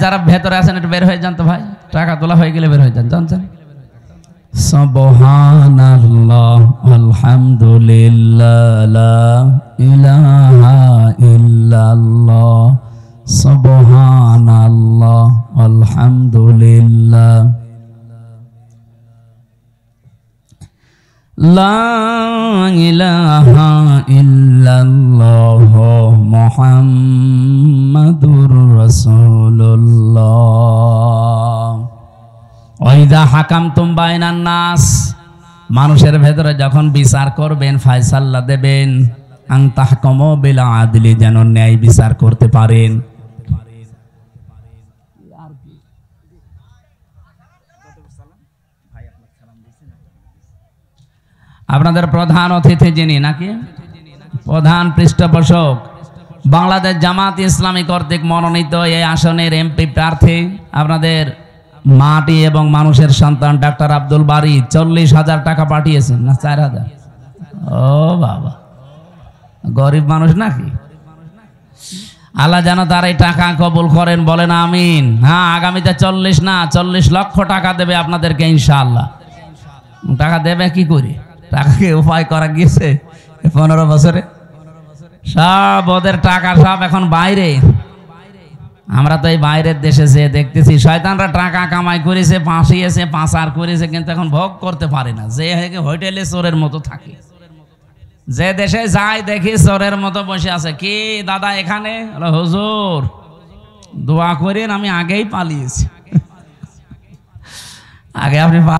যারা ভেতরে আছেন একটু বের হয়ে যান তো ভাই, টাকা তোলা হয়ে গেলে বের হয়ে যান, জানছেন? সুবহানাল্লাহ আলহামদুলিল্লাহ লা ইলাহা ইল্লাল্লাহ, সুবহানাল্লাহ আলহামদুলিল্লাহ লা ইলাহা ইল্লাল্লাহ মুহাম্মাদুর রাসূলুল্লাহ। ওয়াইদা হাকামতুম বাইনান নাস, মানুষের ভেতরে যখন বিচার করবেন, ফয়সালা দেবেন, আন তাহকুমু বিল আদলি, যেন ন্যায় বিচার করতে পারেন। আপনাদের প্রধান অতিথি যিনি নাকি প্রধান পৃষ্ঠপোষক, বাংলাদেশ জামাত ইসলামী কর্তৃক মনোনীত এই আসনের এমপি প্রার্থী, আপনাদের মাটি এবং মানুষের সন্তান ডাক্তার আব্দুল বারী 40,000 টাকা পাঠিয়েছেন। না 4,000? ও বাবা, গরিব মানুষ নাকি? আল্লাহ যেন তার এই টাকা কবুল করেন, বলেন আমিন। হ্যাঁ, আগামীতে 40 না 40 লক্ষ টাকা দেবে আপনাদেরকে ইনশাআল্লাহ। টাকা দেবে কি করে? টাকাকে উপায় করা গিয়েছে 15 বছরে, সব ওদের টাকা সব এখন বাইরে। আমরা তো এই বাইরের দেশে যে দেখতেছি, শয়তানরা টাকা কামাই করেছে, পাঁচিয়েছে, পাচার করেছে, কিন্তু এখন ভোগ করতে পারে না। যে হোটেলে চোরের মতো থাকে, যে দেশে যায় দেখি চোরের মতো বসে আছে। কি দাদা এখানে? হুজুর দোয়া করেন, আমি আগেই পালিয়েছি। আগে আপনি